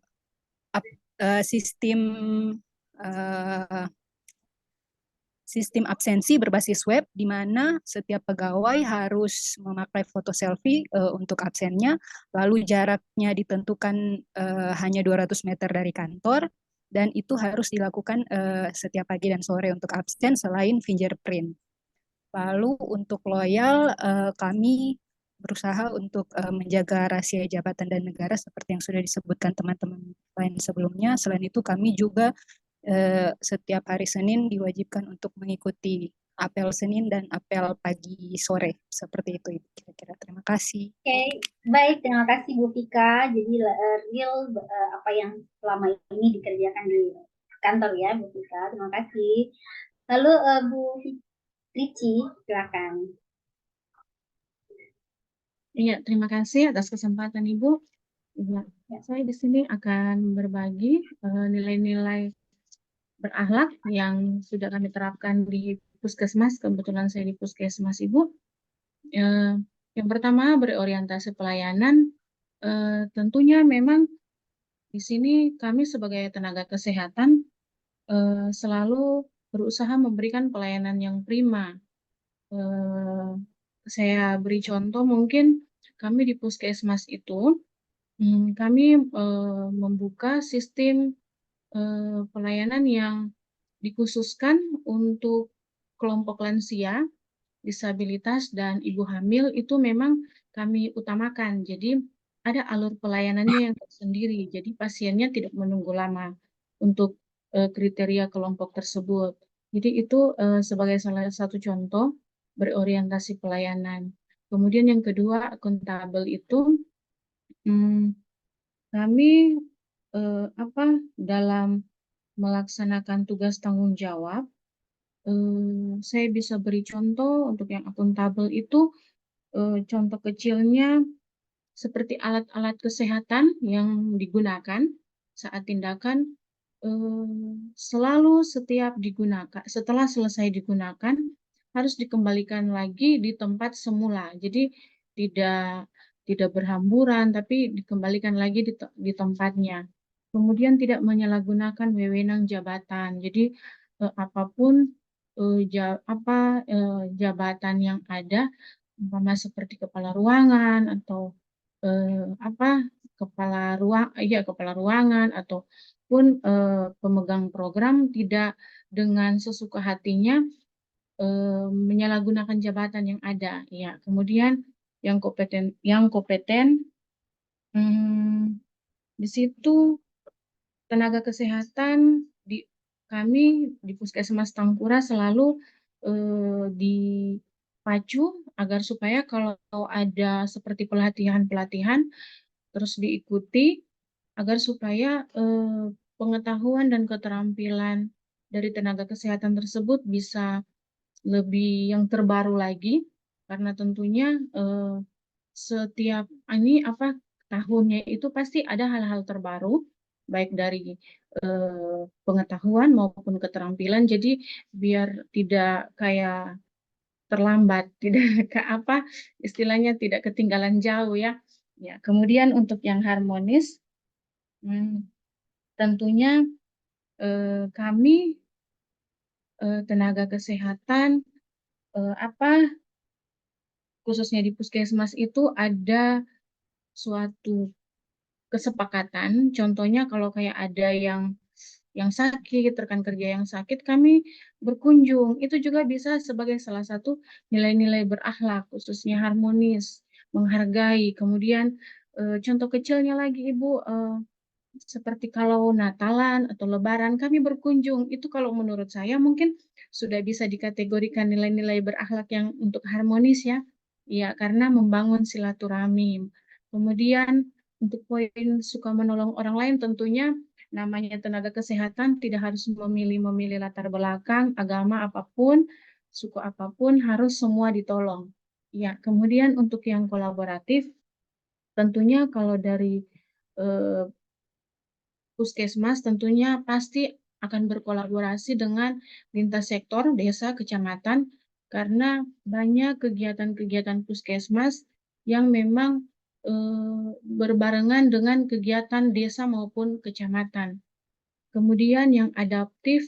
absensi berbasis web, di mana setiap pegawai harus memakai foto selfie untuk absennya, lalu jaraknya ditentukan hanya 200 meter dari kantor, dan itu harus dilakukan setiap pagi dan sore untuk absen selain fingerprint. Lalu untuk loyal, kami berusaha untuk menjaga rahasia jabatan dan negara seperti yang sudah disebutkan teman-teman lain sebelumnya. Selain itu kami juga setiap hari Senin diwajibkan untuk mengikuti apel Senin dan apel pagi sore. Seperti itu kira-kira. Terima kasih. Oke, baik, terima kasih Bu Vika. Jadi real apa yang selama ini dikerjakan di kantor ya Bu Vika. Terima kasih. Lalu Bu Ricci, silakan. Iya, terima kasih atas kesempatan Ibu. Ya, saya di sini akan berbagi nilai-nilai berakhlak yang sudah kami terapkan di Puskesmas. Kebetulan saya di Puskesmas Ibu. Yang pertama, berorientasi pelayanan. Tentunya memang di sini kami sebagai tenaga kesehatan selalu berusaha memberikan pelayanan yang prima. Saya beri contoh, mungkin kami di Puskesmas itu, kami membuka sistem pelayanan yang dikhususkan untuk kelompok lansia, disabilitas, dan ibu hamil itu memang kami utamakan. Jadi ada alur pelayanannya yang tersendiri, jadi pasiennya tidak menunggu lama untuk kriteria kelompok tersebut. Jadi itu sebagai salah satu contoh berorientasi pelayanan. Kemudian yang kedua, akuntabel itu kami dalam melaksanakan tugas tanggung jawab, saya bisa beri contoh untuk yang akuntabel itu, contoh kecilnya seperti alat-alat kesehatan yang digunakan saat tindakan selalu setelah selesai digunakan harus dikembalikan lagi di tempat semula. Jadi tidak berhamburan, tapi dikembalikan lagi di tempatnya. Kemudian tidak menyalahgunakan wewenang jabatan. Jadi apapun jabatan yang ada, umpama seperti kepala ruangan atau kepala ruangan ataupun pemegang program tidak dengan sesuka hatinya menyalahgunakan jabatan yang ada. Ya, kemudian yang kompeten di situ tenaga kesehatan kami di Puskesmas Tangkura selalu dipacu agar supaya kalau ada seperti pelatihan-pelatihan terus diikuti agar supaya pengetahuan dan keterampilan dari tenaga kesehatan tersebut bisa lebih yang terbaru lagi, karena tentunya setiap tahunnya itu pasti ada hal-hal terbaru baik dari pengetahuan maupun keterampilan. Jadi biar tidak kayak terlambat, tidak istilahnya tidak ketinggalan jauh ya. Ya, kemudian untuk yang harmonis, tentunya kami tenaga kesehatan khususnya di Puskesmas itu ada suatu kesepakatan. Contohnya kalau kayak ada yang sakit, rekan kerja yang sakit, kami berkunjung. Itu juga bisa sebagai salah satu nilai-nilai berakhlak, khususnya harmonis, menghargai. Kemudian contoh kecilnya lagi Ibu, seperti kalau Natalan atau Lebaran kami berkunjung, itu kalau menurut saya mungkin sudah bisa dikategorikan nilai-nilai berakhlak yang untuk harmonis ya. ya karena membangun silaturahmi. Kemudian untuk poin suka menolong orang lain, tentunya namanya tenaga kesehatan tidak harus memilih latar belakang, agama apapun, suku apapun, harus semua ditolong. Ya, kemudian untuk yang kolaboratif, tentunya kalau dari puskesmas tentunya pasti akan berkolaborasi dengan lintas sektor, desa, kecamatan, karena banyak kegiatan-kegiatan puskesmas yang memang berbarengan dengan kegiatan desa maupun kecamatan. Kemudian yang adaptif,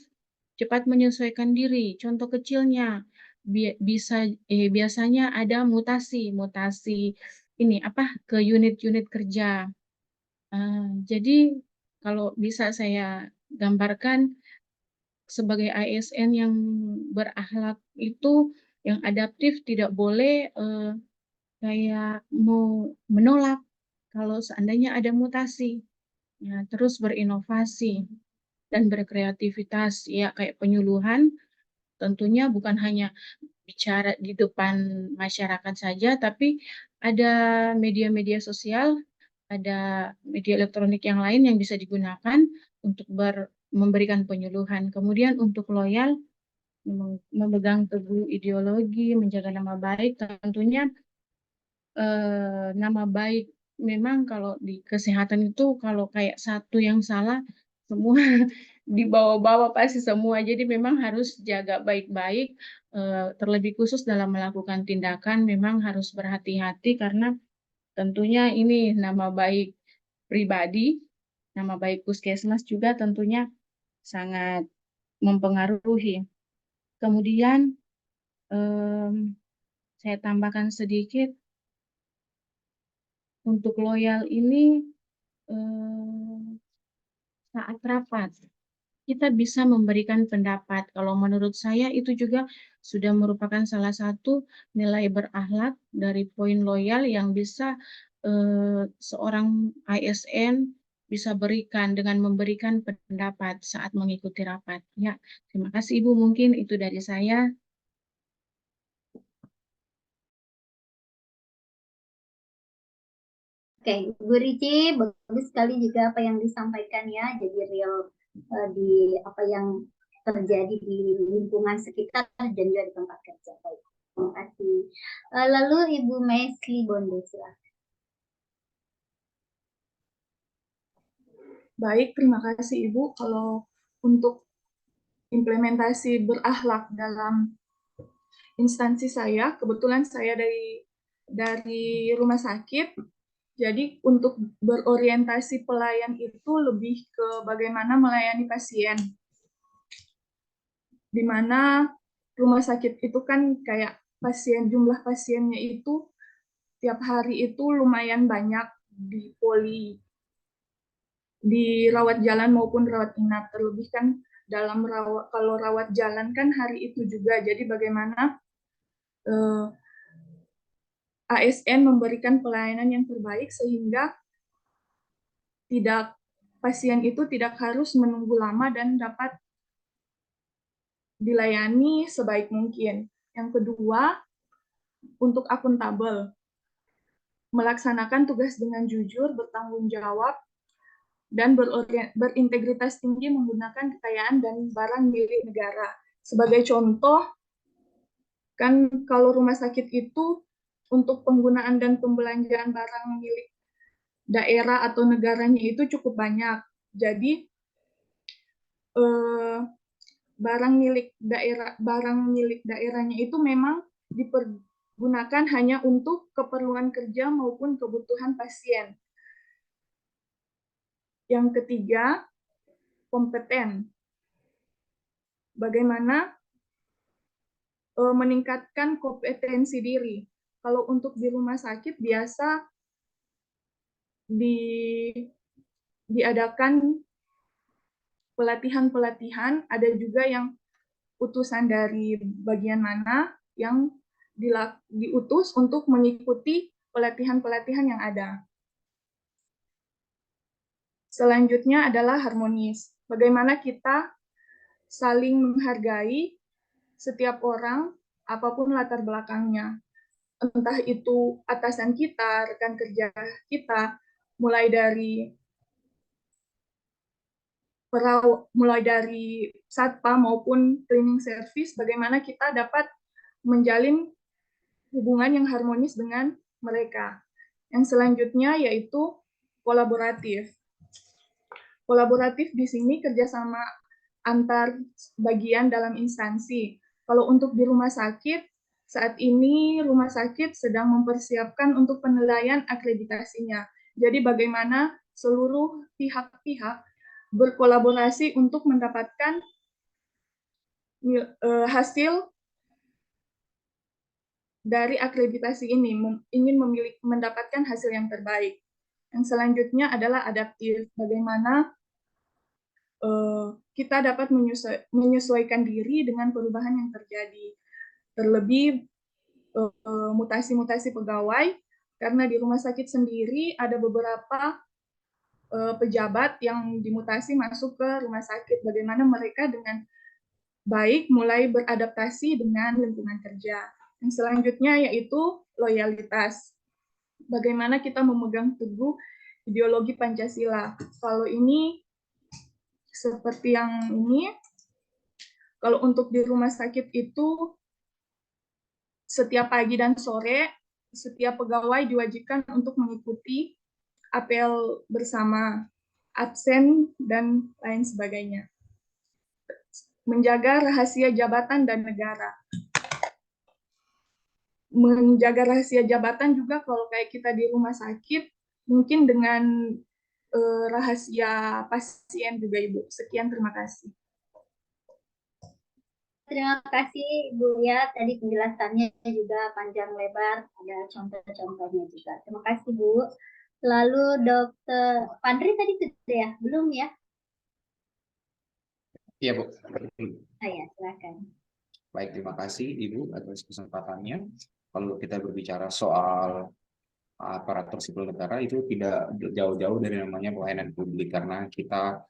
cepat menyesuaikan diri. Contoh kecilnya, biasanya ada mutasi ini ke unit-unit kerja. Jadi kalau bisa saya gambarkan sebagai ASN yang berakhlak itu, yang adaptif tidak boleh kayak mau menolak kalau seandainya ada mutasi. Ya, terus berinovasi dan berkreativitas, ya kayak penyuluhan, tentunya bukan hanya bicara di depan masyarakat saja, tapi ada media-media sosial, ada media elektronik yang lain yang bisa digunakan untuk memberikan penyuluhan. Kemudian untuk loyal, memegang teguh ideologi, menjaga nama baik, tentunya nama baik memang kalau di kesehatan itu kalau kayak satu yang salah, semua dibawa-bawa pasti semua. Jadi memang harus jaga baik-baik, terlebih khusus dalam melakukan tindakan memang harus berhati-hati karena tentunya ini nama baik pribadi, nama baik puskesmas juga tentunya sangat mempengaruhi. Kemudian saya tambahkan sedikit, untuk loyal ini saat rapat kita bisa memberikan pendapat. Kalau menurut saya itu juga sudah merupakan salah satu nilai berakhlak dari poin loyal yang bisa seorang ASN bisa berikan dengan memberikan pendapat saat mengikuti rapat. Ya, terima kasih Ibu. Mungkin itu dari saya. Oke, Bu Ricci, bagus sekali juga apa yang disampaikan ya. Jadi real di apa yang terjadi di lingkungan sekitar dan juga di tempat kerja. Baik, terima kasih. Lalu Ibu Mesli Bondo, silakan. Baik, terima kasih Ibu. Kalau untuk implementasi berakhlak dalam instansi saya, kebetulan saya dari rumah sakit. Jadi untuk berorientasi pelayan itu lebih ke bagaimana melayani pasien. Di mana rumah sakit itu kan kayak jumlah pasiennya itu tiap hari itu lumayan banyak di rawat jalan maupun rawat inap. Terlebih kan kalau rawat jalan kan hari itu juga. Jadi bagaimana ASN memberikan pelayanan yang terbaik sehingga pasien itu tidak harus menunggu lama dan dapat dilayani sebaik mungkin. Yang kedua, untuk akuntabel, melaksanakan tugas dengan jujur, bertanggung jawab, dan berintegritas tinggi menggunakan kekayaan dan barang milik negara. Sebagai contoh, kan kalau rumah sakit itu untuk penggunaan dan pembelanjaan barang milik daerah atau negaranya itu cukup banyak. Jadi barang milik daerahnya itu memang dipergunakan hanya untuk keperluan kerja maupun kebutuhan pasien. Yang ketiga, kompeten. Bagaimana meningkatkan kompetensi diri. Kalau untuk di rumah sakit biasa diadakan pelatihan-pelatihan, ada juga yang utusan dari bagian mana yang diutus untuk mengikuti pelatihan-pelatihan yang ada. Selanjutnya adalah harmonis. Bagaimana kita saling menghargai setiap orang, apapun latar belakangnya. entah itu atasan kita, rekan kerja kita, mulai dari satpam maupun cleaning service, bagaimana kita dapat menjalin hubungan yang harmonis dengan mereka. Yang selanjutnya yaitu kolaboratif. Kolaboratif di sini kerjasama antar bagian dalam instansi. Kalau untuk di rumah sakit, saat ini rumah sakit sedang mempersiapkan untuk penilaian akreditasinya. Jadi bagaimana seluruh pihak-pihak berkolaborasi untuk mendapatkan hasil dari akreditasi ini, ingin mendapatkan hasil yang terbaik. Yang selanjutnya adalah adaptif, bagaimana kita dapat menyesuaikan diri dengan perubahan yang terjadi. Terlebih mutasi-mutasi pegawai, karena di rumah sakit sendiri ada beberapa pejabat yang dimutasi masuk ke rumah sakit, bagaimana mereka dengan baik mulai beradaptasi dengan lingkungan kerja. Yang selanjutnya yaitu loyalitas. Bagaimana kita memegang teguh ideologi Pancasila. Kalau ini seperti yang ini, kalau untuk di rumah sakit itu setiap pagi dan sore setiap pegawai diwajibkan untuk mengikuti apel bersama, absen dan lain sebagainya. Menjaga rahasia jabatan dan negara. Menjaga rahasia jabatan juga kalau kayak kita di rumah sakit, mungkin dengan rahasia pasien juga, Ibu. Sekian, terima kasih. Terima kasih Bu ya, tadi penjelasannya juga panjang lebar, ada contoh-contohnya juga. Terima kasih Bu. Lalu Dokter Pandri tadi sudah ya? Belum ya? Iya Bu. Ya, silakan. Baik, terima kasih Ibu atas kesempatannya. Kalau kita berbicara soal aparatur sipil negara, itu tidak jauh-jauh dari namanya pelayanan publik, karena kita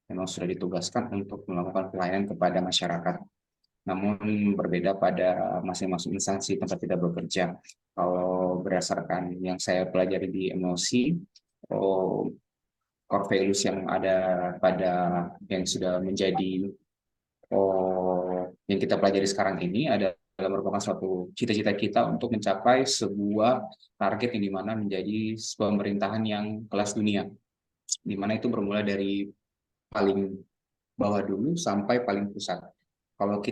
memang sudah ditugaskan untuk melakukan pelayanan kepada masyarakat. Namun berbeda pada masing-masing instansi tempat kita bekerja. Kalau berdasarkan yang saya pelajari di emosi, core values yang ada pada yang sudah menjadi yang kita pelajari sekarang ini adalah merupakan suatu cita-cita kita untuk mencapai sebuah target yang dimana menjadi sebuah pemerintahan yang kelas dunia, dimana itu bermula dari paling bawah dulu sampai paling pusat. Kalau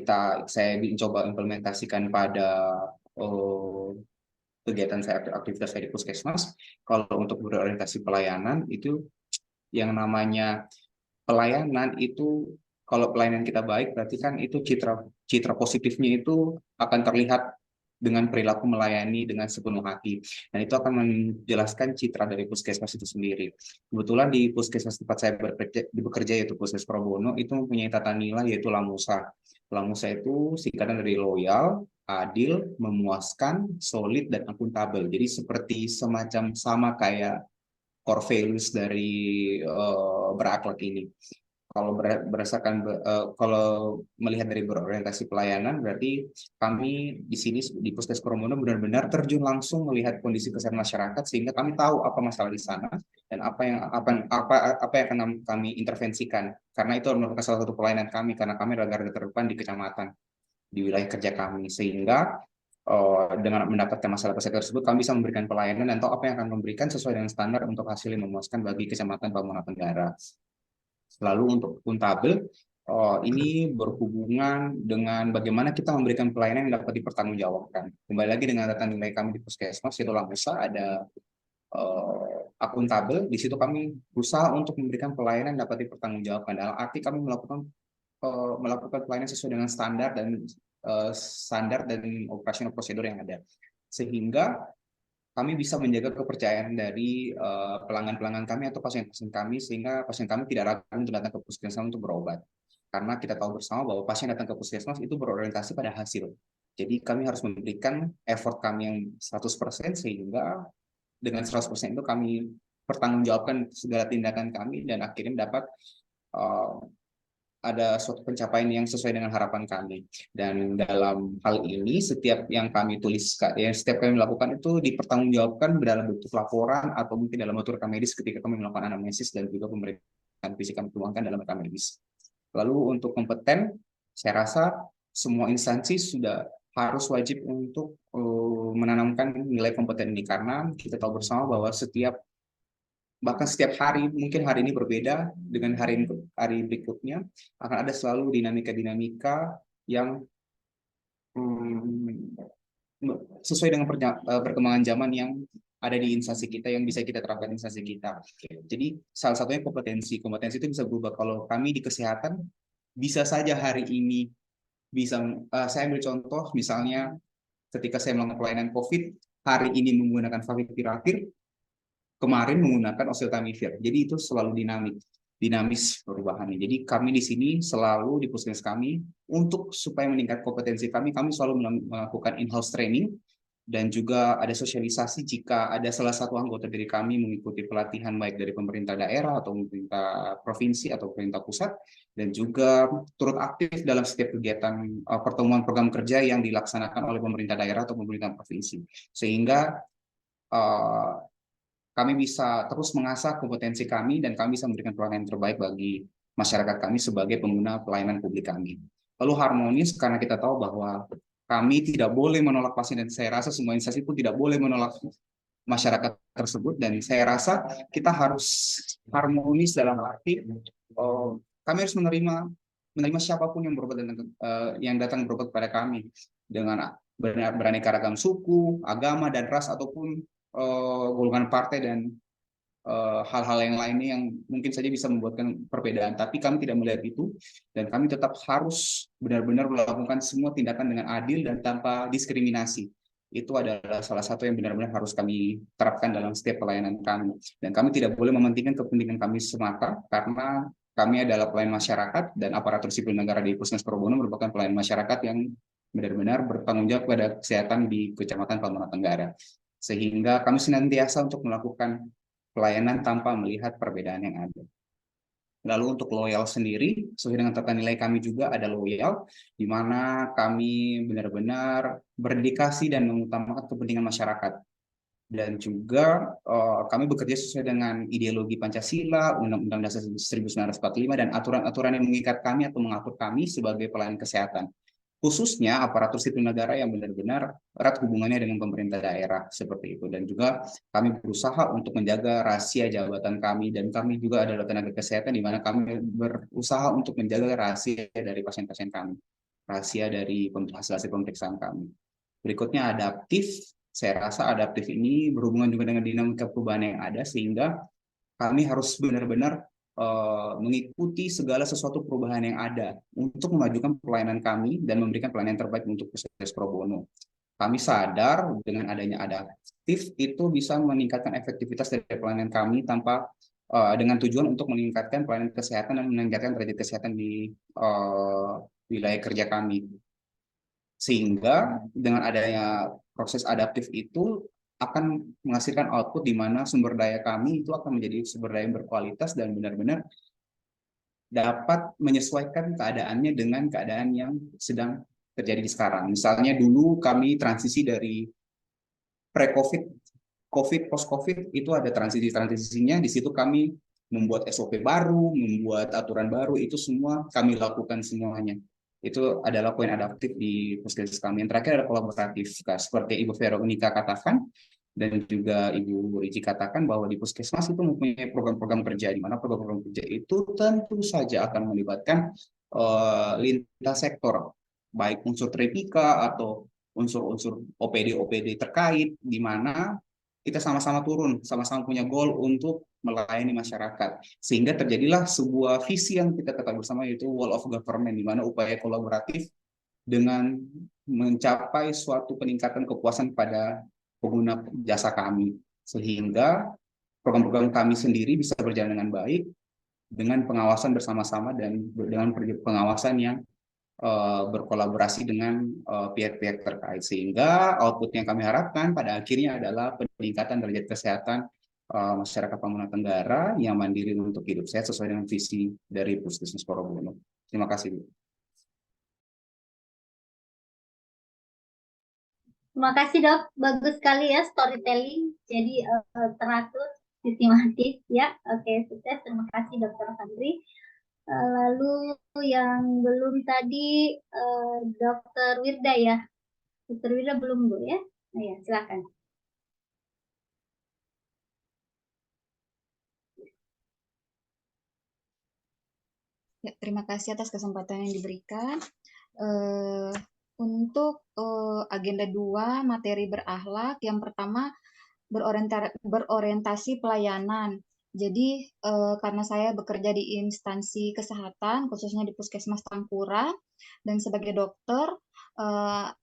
saya mencoba implementasikan pada kegiatan saya, aktivitas saya di puskesmas, kalau untuk berorientasi pelayanan itu yang namanya pelayanan itu, kalau pelayanan kita baik berarti kan itu citra positifnya itu akan terlihat dengan perilaku melayani dengan sepenuh hati, dan itu akan menjelaskan citra dari puskesmas itu sendiri. Kebetulan di puskesmas tempat saya bekerja yaitu Puskes Pro Bono itu mempunyai tata nilai yaitu LAMUSA. LAMUSA itu singkatan dari loyal, adil, memuaskan, solid, dan akuntabel. Jadi seperti semacam sama kayak core values dari berakhlak ini. Kalau berdasarkan kalau melihat dari berorientasi pelayanan, berarti kami di sini di Puskes Pro Bono benar-benar terjun langsung melihat kondisi kesehatan masyarakat, sehingga kami tahu apa masalah di sana dan apa yang akan kami intervensikan, karena itu merupakan salah satu pelayanan kami, karena kami adalah garda terdepan di kecamatan di wilayah kerja kami, sehingga dengan mendapatkan masalah kesehatan tersebut, kami bisa memberikan pelayanan dan tahu apa yang akan memberikan sesuai dengan standar untuk hasil yang memuaskan bagi Kecamatan Pamulang Tenggara. Lalu untuk akuntabel, ini berhubungan dengan bagaimana kita memberikan pelayanan yang dapat dipertanggungjawabkan. Kembali lagi dengan data nilai kami di puskesmas, yaitu LAMUSA, ada akuntabel. Di situ kami berusaha untuk memberikan pelayanan yang dapat dipertanggungjawabkan. Dalam arti kami melakukan pelayanan sesuai dengan standar dan operasional prosedur yang ada, sehingga kami bisa menjaga kepercayaan dari pelanggan-pelanggan kami atau pasien-pasien kami, sehingga pasien kami tidak ragu untuk datang ke puskesmas untuk berobat. Karena kita tahu bersama bahwa pasien datang ke puskesmas itu berorientasi pada hasil. Jadi kami harus memberikan effort kami yang 100%, sehingga dengan 100% itu kami pertanggungjawabkan segala tindakan kami dan akhirnya dapat ada suatu pencapaian yang sesuai dengan harapan kami. Dan dalam hal ini setiap yang kami tuliskan, yang setiap kami lakukan itu dipertanggungjawabkan dalam bentuk laporan atau mungkin dalam rekam medis ketika kami melakukan anamnesis dan juga pemeriksaan fisik kami tuangkan dalam rekam medis. Lalu untuk kompeten, saya rasa semua instansi sudah harus wajib untuk menanamkan nilai kompeten ini karena kita tahu bersama bahwa bahkan setiap hari, mungkin hari ini berbeda dengan hari berikutnya, akan ada selalu dinamika-dinamika yang sesuai dengan perkembangan zaman yang ada di instansi kita yang bisa kita terapkan di instansi kita. Jadi salah satunya kompetensi. Kompetensi itu bisa berubah. Kalau kami di kesehatan, bisa saja hari ini saya ambil contoh misalnya ketika saya melakukan pelayanan COVID, hari ini menggunakan favipiravir, kemarin menggunakan oseltamivir. Jadi itu selalu dinamis perubahannya. Jadi kami di sini selalu di puskesmas kami untuk supaya meningkat kompetensi kami selalu melakukan in-house training dan juga ada sosialisasi jika ada salah satu anggota dari kami mengikuti pelatihan baik dari pemerintah daerah atau pemerintah provinsi atau pemerintah pusat dan juga turut aktif dalam setiap kegiatan pertemuan program kerja yang dilaksanakan oleh pemerintah daerah atau pemerintah provinsi. Sehingga kami bisa terus mengasah kompetensi kami dan kami bisa memberikan pelayanan terbaik bagi masyarakat kami sebagai pengguna pelayanan publik kami. Lalu harmonis karena kita tahu bahwa kami tidak boleh menolak pasien dan saya rasa semua instansi pun tidak boleh menolak masyarakat tersebut dan saya rasa kita harus harmonis dalam arti kami harus menerima siapapun yang berobat yang datang berobat kepada kami dengan beraneka ragam suku, agama dan ras ataupun golongan partai dan hal-hal yang lainnya yang mungkin saja bisa membuatkan perbedaan. Tapi kami tidak melihat itu dan kami tetap harus benar-benar melakukan semua tindakan dengan adil dan tanpa diskriminasi. Itu adalah salah satu yang benar-benar harus kami terapkan dalam setiap pelayanan kami. Dan kami tidak boleh mementingkan kepentingan kami semata karena kami adalah pelayan masyarakat dan aparatur sipil negara di Puskesmas Probono merupakan pelayan masyarakat yang benar-benar bertanggung jawab pada kesehatan di Kecamatan Pamulang Tenggara. Sehingga kami senantiasa untuk melakukan pelayanan tanpa melihat perbedaan yang ada. Lalu untuk loyal sendiri, sesuai dengan tata nilai kami juga ada loyal, di mana kami benar-benar berdedikasi dan mengutamakan kepentingan masyarakat. Dan juga kami bekerja sesuai dengan ideologi Pancasila, Undang-Undang Dasar 1945, dan aturan-aturan yang mengikat kami atau mengatur kami sebagai pelayan kesehatan. Khususnya aparatur sipil negara yang benar-benar erat hubungannya dengan pemerintah daerah seperti itu. Dan juga kami berusaha untuk menjaga rahasia jabatan kami dan kami juga adalah tenaga kesehatan di mana kami berusaha untuk menjaga rahasia dari pasien-pasien kami, rahasia dari hasil pemeriksaan kami. Berikutnya adaptif. Saya rasa adaptif ini berhubungan juga dengan dinamika perubahan yang ada sehingga kami harus benar-benar mengikuti segala sesuatu perubahan yang ada untuk memajukan pelayanan kami dan memberikan pelayanan terbaik untuk Puskesmas Probono. Kami sadar dengan adanya adaptif itu bisa meningkatkan efektivitas dari pelayanan kami tanpa dengan tujuan untuk meningkatkan pelayanan kesehatan dan meningkatkan derajat kesehatan di wilayah kerja kami. Sehingga dengan adanya proses adaptif itu akan menghasilkan output di mana sumber daya kami itu akan menjadi sumber daya yang berkualitas dan benar-benar dapat menyesuaikan keadaannya dengan keadaan yang sedang terjadi di sekarang. Misalnya dulu kami transisi dari pre-COVID, COVID, post-COVID itu ada transisinya. Di situ kami membuat SOP baru, membuat aturan baru, itu semua kami lakukan semuanya. Itu adalah poin adaptif di puskesmas kami. Yang terakhir adalah kolaboratif. Seperti Ibu Veronica katakan, dan juga Ibu Riji katakan bahwa di puskesmas itu mempunyai program-program kerja, di mana program-program kerja itu tentu saja akan melibatkan lintas sektor, baik unsur tripika atau unsur-unsur OPD terkait, di mana kita sama-sama turun, sama-sama punya goal untuk melayani masyarakat. Sehingga terjadilah sebuah visi yang kita ketahui bersama, yaitu Wall of Government, di mana upaya kolaboratif dengan mencapai suatu peningkatan kepuasan pada pengguna jasa kami. Sehingga program-program kami sendiri bisa berjalan dengan baik, dengan pengawasan bersama-sama dan dengan pengawasan yang berkolaborasi dengan pihak-pihak terkait, sehingga output yang kami harapkan pada akhirnya adalah peningkatan derajat kesehatan masyarakat Pamulang Tenggara yang mandiri untuk hidup sehat sesuai dengan visi dari Puskesmas Probono. Terima kasih, Bu. Terima kasih dok, bagus sekali ya storytelling. Jadi teratur, sistematis ya. Oke, sukses. Terima kasih Dokter Sandri. Lalu yang belum tadi Dokter Wirda ya. Dokter Wirda belum Bu ya? Nah, ya, silakan. Ya, terima kasih atas kesempatan yang diberikan. Untuk agenda 2, materi berakhlak, yang pertama berorientasi pelayanan. Jadi karena saya bekerja di instansi kesehatan, khususnya di Puskesmas Tangkura, dan sebagai dokter,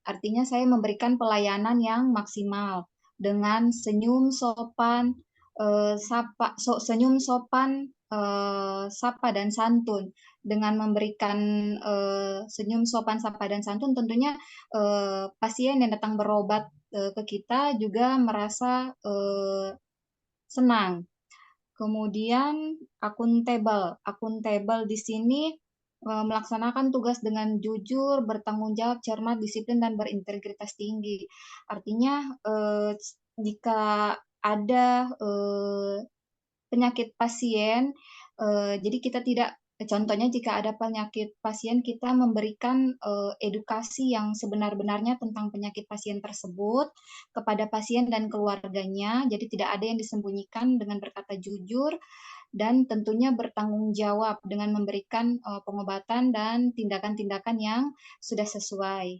artinya saya memberikan pelayanan yang maksimal dengan senyum sopan, sapa dan santun. Dengan memberikan senyum sopan, sapa dan santun, tentunya pasien yang datang berobat ke kita juga merasa senang. Kemudian akuntabel di sini melaksanakan tugas dengan jujur, bertanggung jawab, cermat, disiplin, dan berintegritas tinggi. Artinya jika ada penyakit pasien, jadi kita tidak, contohnya jika ada penyakit pasien, kita memberikan edukasi yang sebenar-benarnya tentang penyakit pasien tersebut kepada pasien dan keluarganya, jadi tidak ada yang disembunyikan, dengan berkata jujur, dan tentunya bertanggung jawab dengan memberikan pengobatan dan tindakan-tindakan yang sudah sesuai.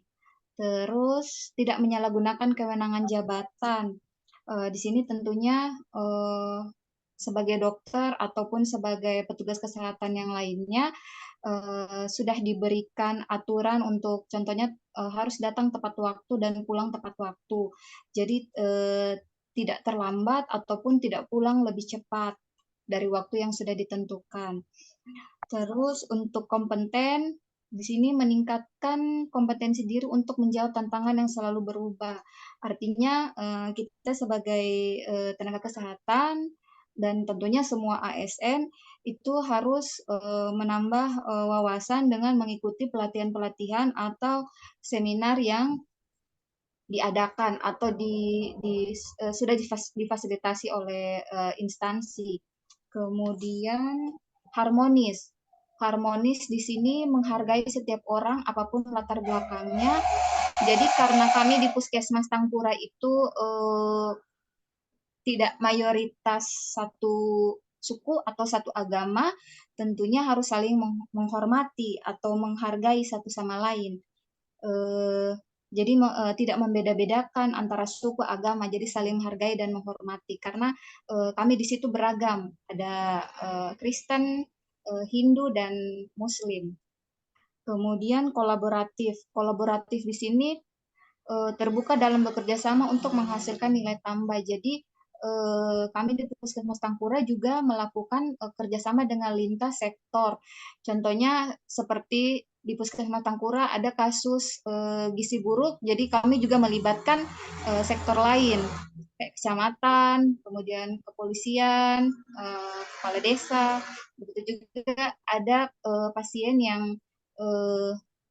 Terus tidak menyalahgunakan kewenangan jabatan. Di sini tentunya sebagai dokter ataupun sebagai petugas kesehatan yang lainnya sudah diberikan aturan untuk, contohnya harus datang tepat waktu dan pulang tepat waktu. Jadi tidak terlambat ataupun tidak pulang lebih cepat dari waktu yang sudah ditentukan. Terus untuk kompeten, di sini meningkatkan kompetensi diri untuk menjawab tantangan yang selalu berubah. Artinya kita sebagai tenaga kesehatan dan tentunya semua ASN itu harus menambah wawasan dengan mengikuti pelatihan-pelatihan atau seminar yang diadakan atau sudah difasilitasi oleh instansi. Kemudian harmonis. Harmonis di sini menghargai setiap orang apapun latar belakangnya. Jadi karena kami di Puskesmas Tangkura itu tidak mayoritas satu suku atau satu agama, tentunya harus saling menghormati atau menghargai satu sama lain. Jadi tidak membeda-bedakan antara suku, agama, jadi saling menghargai dan menghormati. Karena kami di situ beragam, ada Kristen, Hindu, dan Muslim. Kemudian kolaboratif. Kolaboratif di sini terbuka dalam bekerja sama untuk menghasilkan nilai tambah. Jadi kami di Puskesmas Tangkura juga melakukan kerjasama dengan lintas sektor. Contohnya seperti di Puskesmas Tangkura ada kasus gizi buruk, jadi kami juga melibatkan sektor lain, kayak kecamatan, kemudian kepolisian, kepala desa. Begitu juga ada pasien yang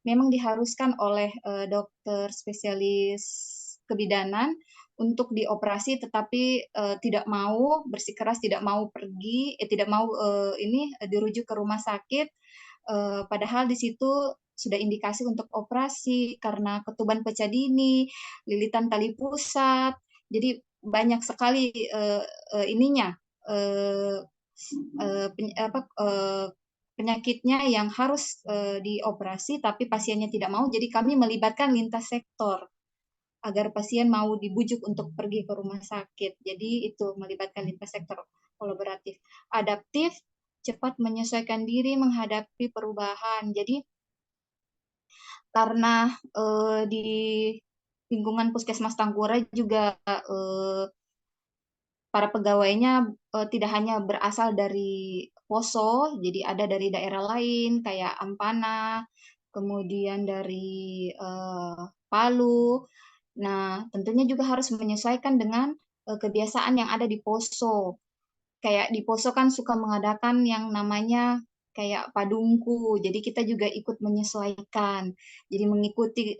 memang diharuskan oleh dokter spesialis kebidanan untuk dioperasi, tetapi tidak mau, bersikeras tidak mau pergi, tidak mau dirujuk ke rumah sakit, padahal di situ sudah indikasi untuk operasi karena ketuban pecah dini, lilitan tali pusat, jadi banyak sekali penyakitnya yang harus dioperasi, tapi pasiennya tidak mau, jadi kami melibatkan lintas sektor agar pasien mau dibujuk untuk pergi ke rumah sakit. Jadi itu melibatkan lintas sektor kolaboratif. Adaptif, cepat menyesuaikan diri menghadapi perubahan. Jadi karena di lingkungan Puskesmas Tangkura juga para pegawainya tidak hanya berasal dari Poso, jadi ada dari daerah lain kayak Ampana, kemudian dari Palu. Nah, tentunya juga harus menyesuaikan dengan kebiasaan yang ada di Poso. Kayak di Poso kan suka mengadakan yang namanya kayak padungku. Jadi kita juga ikut menyesuaikan. Jadi mengikuti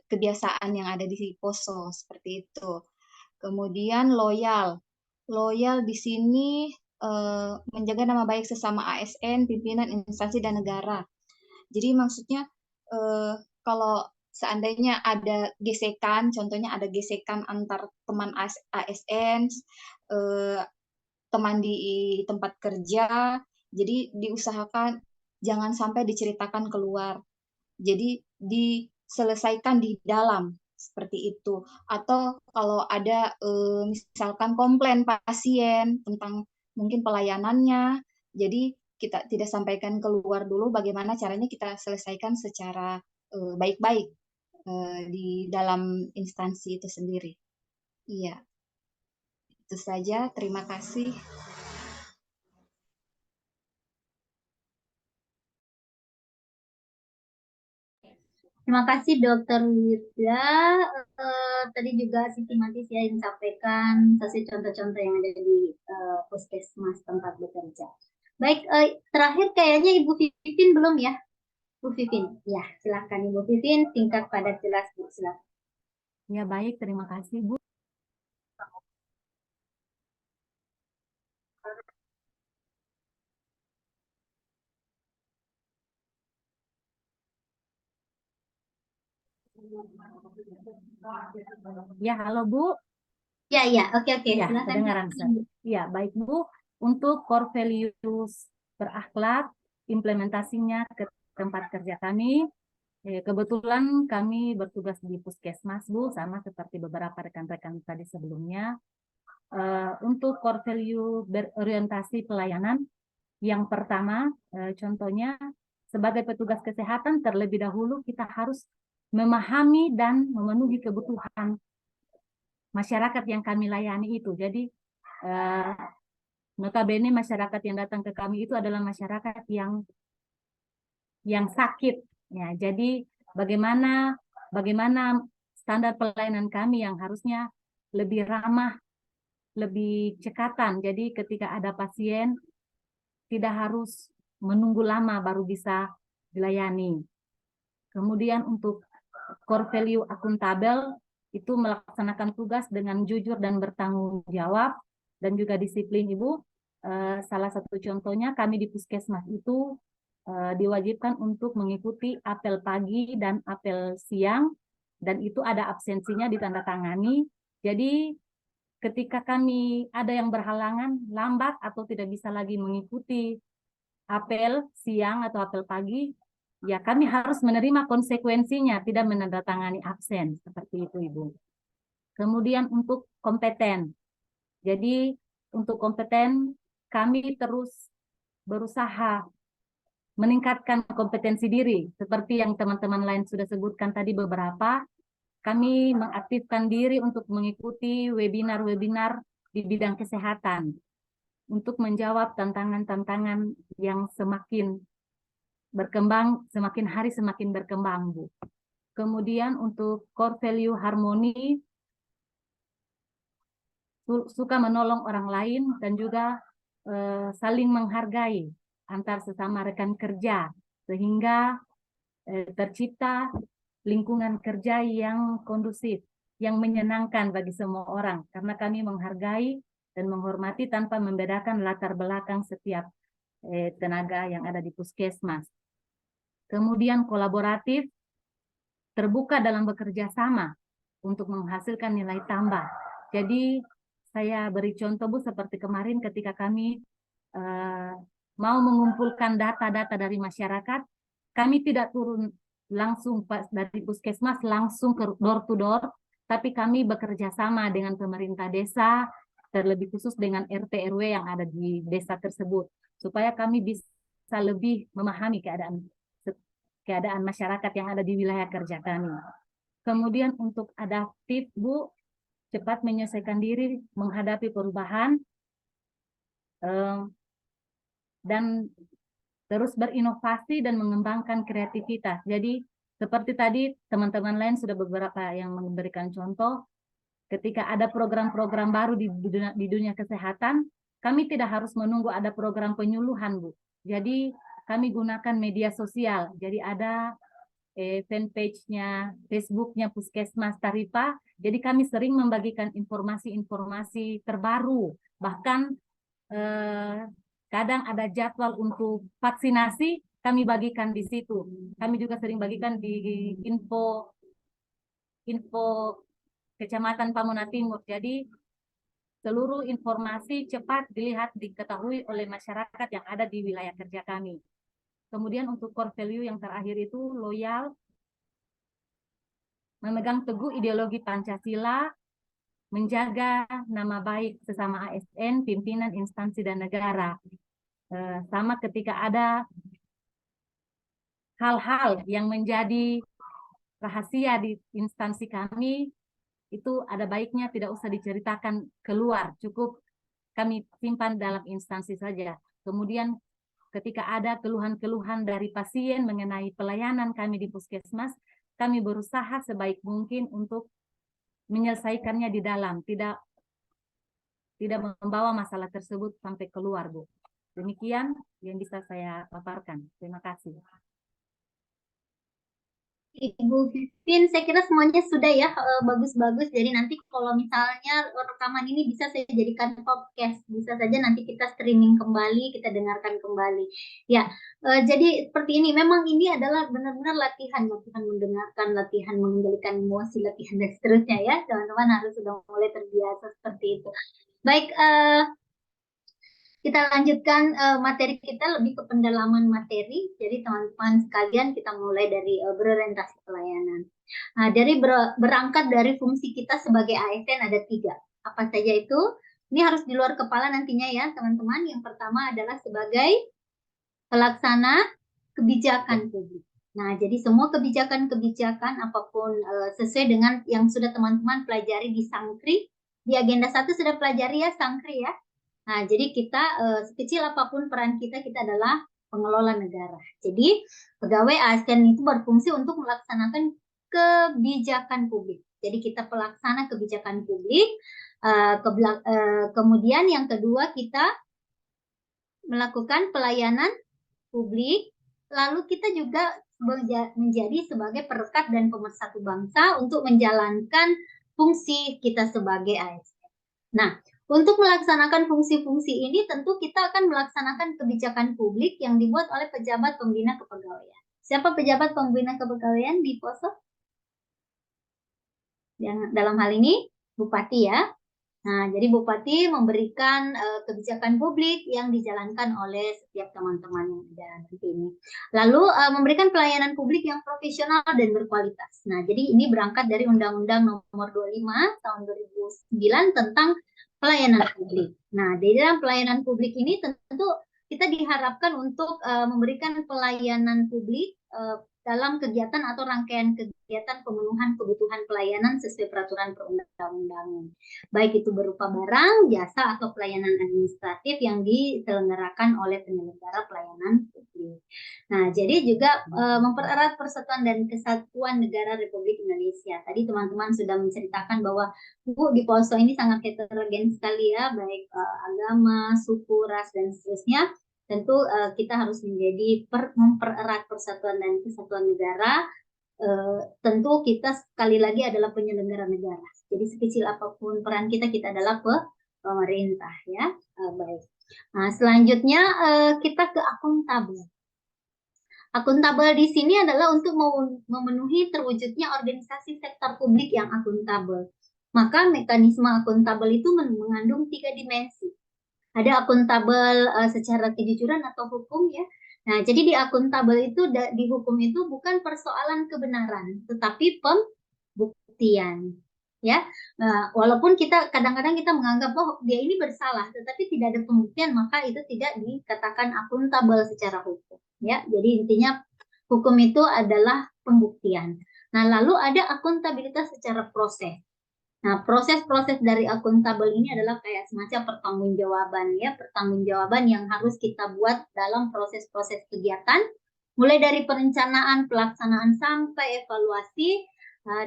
kebiasaan yang ada di poso seperti itu. Kemudian loyal. Loyal di sini menjaga nama baik sesama ASN, pimpinan instansi dan negara. Jadi maksudnya kalau seandainya ada gesekan, contohnya ada gesekan antar teman ASN, teman di tempat kerja, jadi diusahakan jangan sampai diceritakan keluar. Jadi diselesaikan di dalam seperti itu. Atau kalau ada misalkan komplain pasien tentang mungkin pelayanannya, jadi kita tidak sampaikan keluar dulu, bagaimana caranya kita selesaikan secara baik-baik di dalam instansi itu sendiri. Iya, itu saja. Terima kasih. Terima kasih Dokter Wirda. Tadi juga Siti Matis ya yang sampaikan kasih contoh-contoh yang ada di puskesmas tempat bekerja. Baik, terakhir kayaknya Ibu Vivin belum ya? Bu Vivin, ya silakan Ibu Vivin, singkat padat jelas Bu, silakan. Ya baik, terima kasih Bu. Ya, halo Bu. Ya, oke, Ya, silakan. kedengaran. Ya, baik Bu. Untuk core values berakhlak, implementasinya ke tempat kerja kami. Kebetulan kami bertugas di puskesmas Bu, sama seperti beberapa rekan-rekan tadi sebelumnya. Untuk core value berorientasi pelayanan, yang pertama, contohnya sebagai petugas kesehatan terlebih dahulu kita harus memahami dan memenuhi kebutuhan masyarakat yang kami layani itu. Jadi notabene masyarakat yang datang ke kami itu adalah masyarakat yang sakit. Ya, jadi bagaimana standar pelayanan kami yang harusnya lebih ramah, lebih cekatan. Jadi ketika ada pasien tidak harus menunggu lama baru bisa dilayani. Kemudian untuk core value akuntabel itu melaksanakan tugas dengan jujur dan bertanggung jawab dan juga disiplin Ibu. Salah satu contohnya kami di puskesmas itu diwajibkan untuk mengikuti apel pagi dan apel siang, dan itu ada absensinya ditandatangani. Jadi ketika kami ada yang berhalangan, lambat atau tidak bisa lagi mengikuti apel siang atau apel pagi, ya kami harus menerima konsekuensinya, tidak menandatangani absen, seperti itu Ibu. Kemudian untuk kompeten. Jadi untuk kompeten kami terus berusaha meningkatkan kompetensi diri, seperti yang teman-teman lain sudah sebutkan tadi beberapa. Kami mengaktifkan diri untuk mengikuti webinar-webinar di bidang kesehatan untuk menjawab tantangan-tantangan yang semakin berkembang, semakin hari semakin berkembang, Bu. Kemudian untuk core value harmoni, suka menolong orang lain dan juga saling menghargai antar sesama rekan kerja, sehingga tercipta lingkungan kerja yang kondusif, yang menyenangkan bagi semua orang, karena kami menghargai dan menghormati tanpa membedakan latar belakang setiap tenaga yang ada di puskesmas. Kemudian kolaboratif, terbuka dalam bekerja sama untuk menghasilkan nilai tambah. Jadi saya beri contoh Bu, seperti kemarin ketika kami mau mengumpulkan data-data dari masyarakat, kami tidak turun langsung dari puskesmas langsung ke door to door, tapi kami bekerja sama dengan pemerintah desa, terlebih khusus dengan RT RW yang ada di desa tersebut, supaya kami bisa lebih memahami keadaan masyarakat yang ada di wilayah kerja kami. Kemudian untuk adaptif Bu, cepat menyelesaikan diri menghadapi perubahan, dan terus berinovasi dan mengembangkan kreativitas. Jadi seperti tadi teman-teman lain sudah beberapa yang memberikan contoh, ketika ada program-program baru di dunia kesehatan, kami tidak harus menunggu ada program penyuluhan Bu. Jadi kami gunakan media sosial. Jadi ada fanpage-nya, Facebook-nya Puskesmas Taripa. Jadi kami sering membagikan informasi-informasi terbaru. Bahkan kadang ada jadwal untuk vaksinasi, kami bagikan di situ. Kami juga sering bagikan di info Kecamatan Pamona Timur. Jadi seluruh informasi cepat dilihat, diketahui oleh masyarakat yang ada di wilayah kerja kami. Kemudian untuk core value yang terakhir itu loyal, memegang teguh ideologi Pancasila, menjaga nama baik sesama ASN, pimpinan, instansi, dan negara. Sama ketika ada hal-hal yang menjadi rahasia di instansi kami, itu ada baiknya tidak usah diceritakan keluar, cukup kami simpan dalam instansi saja. Kemudian ketika ada keluhan-keluhan dari pasien mengenai pelayanan kami di Puskesmas, kami berusaha sebaik mungkin untuk menyelesaikannya di dalam, tidak membawa masalah tersebut sampai keluar, Bu. Demikian yang bisa saya paparkan. Terima kasih. Ibu Vivin, saya kira semuanya sudah ya, bagus-bagus. Jadi nanti kalau misalnya rekaman ini bisa saya jadikan podcast, bisa saja nanti kita streaming kembali, kita dengarkan kembali. Ya, jadi seperti ini. Memang ini adalah benar-benar latihan mendengarkan, latihan mengendalikan emosi, latihan dan seterusnya ya. Teman-teman harus sudah mulai terbiasa seperti itu. Baik, kita lanjutkan materi kita lebih ke pendalaman materi. Jadi teman-teman sekalian kita mulai dari berorientasi pelayanan. Nah, dari berangkat dari fungsi kita sebagai ASN ada 3. Apa saja itu? Ini harus di luar kepala nantinya ya teman-teman. Yang pertama adalah sebagai pelaksana kebijakan publik. Nah, jadi semua kebijakan-kebijakan apapun sesuai dengan yang sudah teman-teman pelajari di Sangkri. Di agenda 1 sudah pelajari ya Sangkri ya. Nah, jadi kita sekecil apapun peran kita adalah pengelola negara. Jadi pegawai ASN itu berfungsi untuk melaksanakan kebijakan publik. Jadi kita pelaksana kebijakan publik. Kemudian yang kedua kita melakukan pelayanan publik. Lalu kita juga menjadi sebagai perekat dan pemersatu bangsa untuk menjalankan fungsi kita sebagai ASN. Nah, untuk melaksanakan fungsi-fungsi ini tentu kita akan melaksanakan kebijakan publik yang dibuat oleh pejabat pembina kepegawaian. Siapa pejabat pembina kepegawaian di Poso? Dalam hal ini Bupati ya. Nah, jadi Bupati memberikan kebijakan publik yang dijalankan oleh setiap teman-teman yang ada nanti ini. Lalu memberikan pelayanan publik yang profesional dan berkualitas. Nah, jadi ini berangkat dari Undang-Undang Nomor 25 tahun 2009 tentang pelayanan publik. Nah, di dalam pelayanan publik ini tentu kita diharapkan untuk memberikan pelayanan publik dalam kegiatan atau rangkaian kegiatan pemenuhan kebutuhan pelayanan sesuai peraturan perundang-undangan. Baik itu berupa barang, jasa, atau pelayanan administratif yang diselenggarakan oleh penyelenggara pelayanan publik. Nah, jadi juga mempererat persatuan dan kesatuan negara Republik Indonesia. Tadi teman-teman sudah menceritakan bahwa Bu, di Poso ini sangat heterogen sekali ya, baik agama, suku, ras, dan seterusnya. Tentu kita harus menjadi mempererat persatuan dan kesatuan negara. Tentu kita sekali lagi adalah penyelenggara negara. Jadi sekecil apapun peran kita adalah pemerintah ya. Baik. Nah, selanjutnya kita ke akuntabel. Akuntabel di sini adalah untuk memenuhi terwujudnya organisasi sektor publik yang akuntabel. Maka mekanisme akuntabel itu mengandung 3 dimensi. Ada akuntabel secara kejujuran atau hukum ya. Nah, jadi di akuntabel itu, di hukum itu bukan persoalan kebenaran, tetapi pembuktian. Ya, walaupun kita kadang-kadang kita menganggap bahwa dia ini bersalah, tetapi tidak ada pembuktian, maka itu tidak dikatakan akuntabel secara hukum. Ya, jadi intinya hukum itu adalah pembuktian. Nah, lalu ada akuntabilitas secara proses. Nah, proses-proses dari akuntabel ini adalah kayak semacam pertanggungjawaban ya, pertanggungjawaban yang harus kita buat dalam proses-proses kegiatan, mulai dari perencanaan, pelaksanaan sampai evaluasi,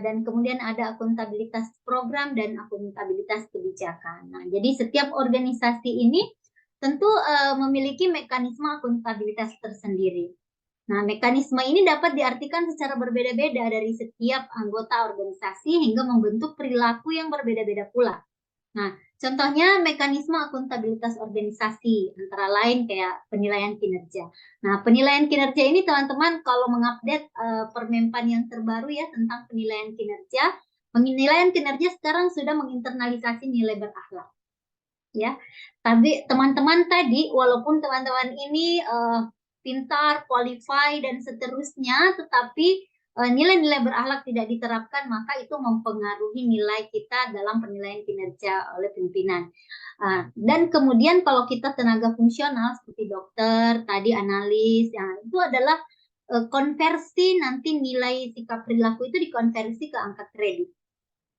dan kemudian ada akuntabilitas program dan akuntabilitas kebijakan. Nah, jadi setiap organisasi ini tentu memiliki mekanisme akuntabilitas tersendiri. Nah, mekanisme ini dapat diartikan secara berbeda-beda dari setiap anggota organisasi hingga membentuk perilaku yang berbeda-beda pula. Nah, contohnya mekanisme akuntabilitas organisasi, antara lain kayak penilaian kinerja. Nah, penilaian kinerja ini teman-teman kalau mengupdate Permenpan yang terbaru ya tentang penilaian kinerja sekarang sudah menginternalisasi nilai berakhlak. Ya, tapi teman-teman tadi, walaupun teman-teman ini pintar, qualify, dan seterusnya, tetapi nilai-nilai berakhlak tidak diterapkan, maka itu mempengaruhi nilai kita dalam penilaian kinerja oleh pimpinan. Dan kemudian kalau kita tenaga fungsional seperti dokter, tadi analis, ya, itu adalah konversi nanti nilai sikap perilaku itu dikonversi ke angka kredit.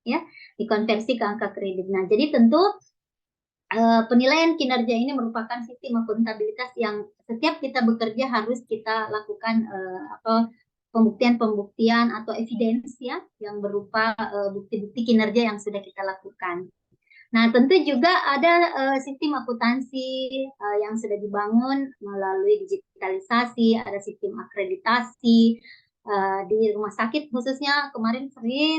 Ya, dikonversi ke angka kredit. Nah, jadi tentu penilaian kinerja ini merupakan sistem akuntabilitas yang setiap kita bekerja harus kita lakukan pembuktian atau evidence ya yang berupa bukti-bukti kinerja yang sudah kita lakukan. Nah, tentu juga ada sistem akuntansi yang sudah dibangun melalui digitalisasi, ada sistem akreditasi di rumah sakit khususnya kemarin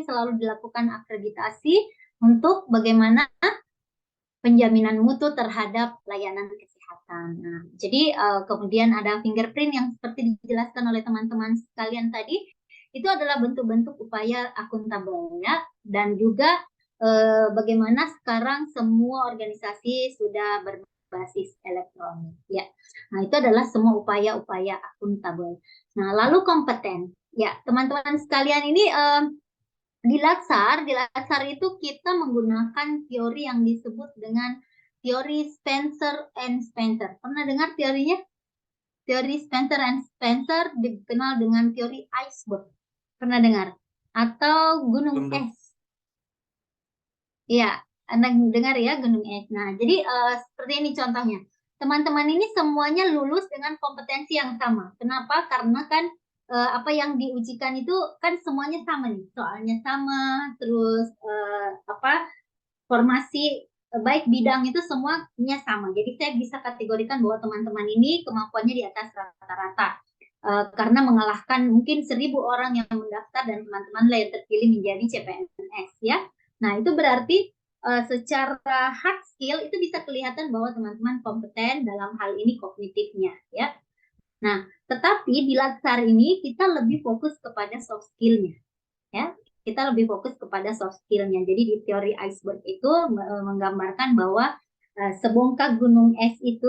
selalu dilakukan akreditasi untuk bagaimana penjaminan mutu terhadap layanan kesehatan. Nah, jadi kemudian ada fingerprint yang seperti dijelaskan oleh teman-teman sekalian tadi, itu adalah bentuk-bentuk upaya akuntabel ya, dan juga bagaimana sekarang semua organisasi sudah berbasis elektronik ya. Nah, itu adalah semua upaya-upaya akuntabel. Nah, lalu kompeten. Ya, teman-teman sekalian ini di Latsar itu kita menggunakan teori yang disebut dengan teori Spencer and Spencer. Pernah dengar teorinya? Teori Spencer and Spencer dikenal dengan teori iceberg. Pernah dengar? Atau gunung es. Iya, Anda dengar ya gunung es. Nah, jadi seperti ini contohnya. Teman-teman ini semuanya lulus dengan kompetensi yang sama. Kenapa? Karena kan apa yang diujikan itu kan semuanya sama nih, soalnya sama, terus formasi baik bidang itu semuanya sama. Jadi saya bisa kategorikan bahwa teman-teman ini kemampuannya di atas rata-rata karena mengalahkan mungkin 1.000 orang yang mendaftar dan teman-teman yang terpilih menjadi CPNS ya. Nah, itu berarti secara hard skill itu bisa kelihatan bahwa teman-teman kompeten dalam hal ini kognitifnya ya. Nah, tetapi di Latsar ini kita lebih fokus kepada soft skill-nya, ya. Kita lebih fokus kepada soft skill-nya. Jadi di teori iceberg itu menggambarkan bahwa sebongkah gunung es itu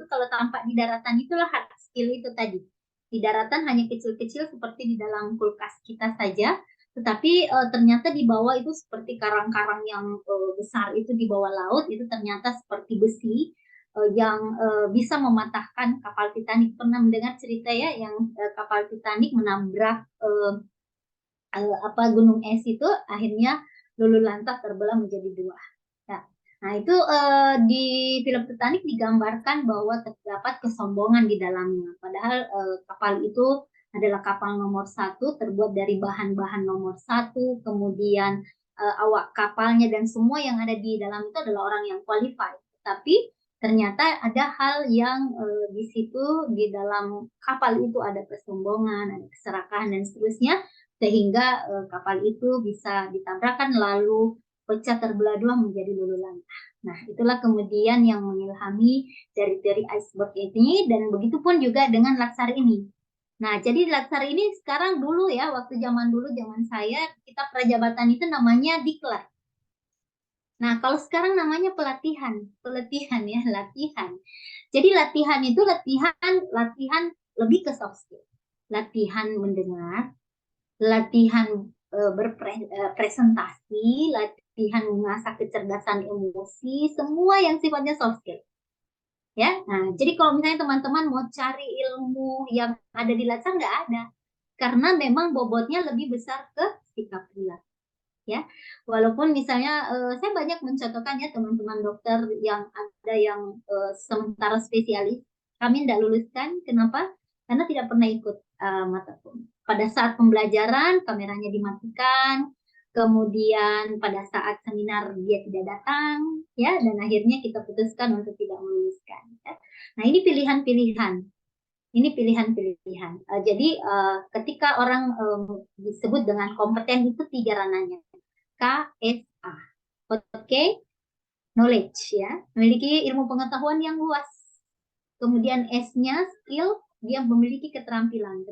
kalau tampak di daratan itulah hard skill itu tadi. Di daratan hanya kecil-kecil seperti di dalam kulkas kita saja, tetapi ternyata di bawah itu seperti karang-karang yang besar itu di bawah laut itu ternyata seperti besi. Yang bisa mematahkan kapal Titanic. Pernah mendengar cerita ya yang kapal Titanic menabrak gunung es itu akhirnya lulu lantas terbelah menjadi 2. Ya. Nah, itu di film Titanic digambarkan bahwa terdapat kesombongan di dalamnya. Padahal kapal itu adalah kapal nomor 1 terbuat dari bahan-bahan nomor 1, kemudian awak kapalnya dan semua yang ada di dalam itu adalah orang yang qualified. Tapi ternyata ada hal yang di situ di dalam kapal itu ada kesombongan, ada keserakahan dan seterusnya sehingga kapal itu bisa ditabrakkan lalu pecah terbelah 2 menjadi lulu lantah. Nah, itulah kemudian yang mengilhami dari teori iceberg ini dan begitupun juga dengan Latsar ini. Nah, jadi Latsar ini sekarang dulu ya, waktu zaman saya kita prajabatan itu namanya diklat. Nah, kalau sekarang namanya pelatihan ya, latihan. Jadi latihan itu latihan lebih ke soft skill. Latihan mendengar, latihan berpresentasi, latihan mengasah kecerdasan emosi, semua yang sifatnya soft skill. Ya, nah jadi kalau misalnya teman-teman mau cari ilmu yang ada di Latsar nggak ada, karena memang bobotnya lebih besar ke sikap perilaku. Ya, walaupun misalnya saya banyak mencontohkan ya teman-teman dokter yang ada yang sementara spesialis kami tidak luluskan. Kenapa? Karena tidak pernah ikut mata pada saat pembelajaran kameranya dimatikan, kemudian pada saat seminar dia tidak datang, ya, dan akhirnya kita putuskan untuk tidak meluluskan. Ya. Nah, ini pilihan-pilihan. Ini pilihan-pilihan. Jadi ketika orang disebut dengan kompeten itu 3 ranahnya. KSA. Oke, knowledge ya, memiliki ilmu pengetahuan yang luas. Kemudian S-nya skill, dia memiliki keterampilan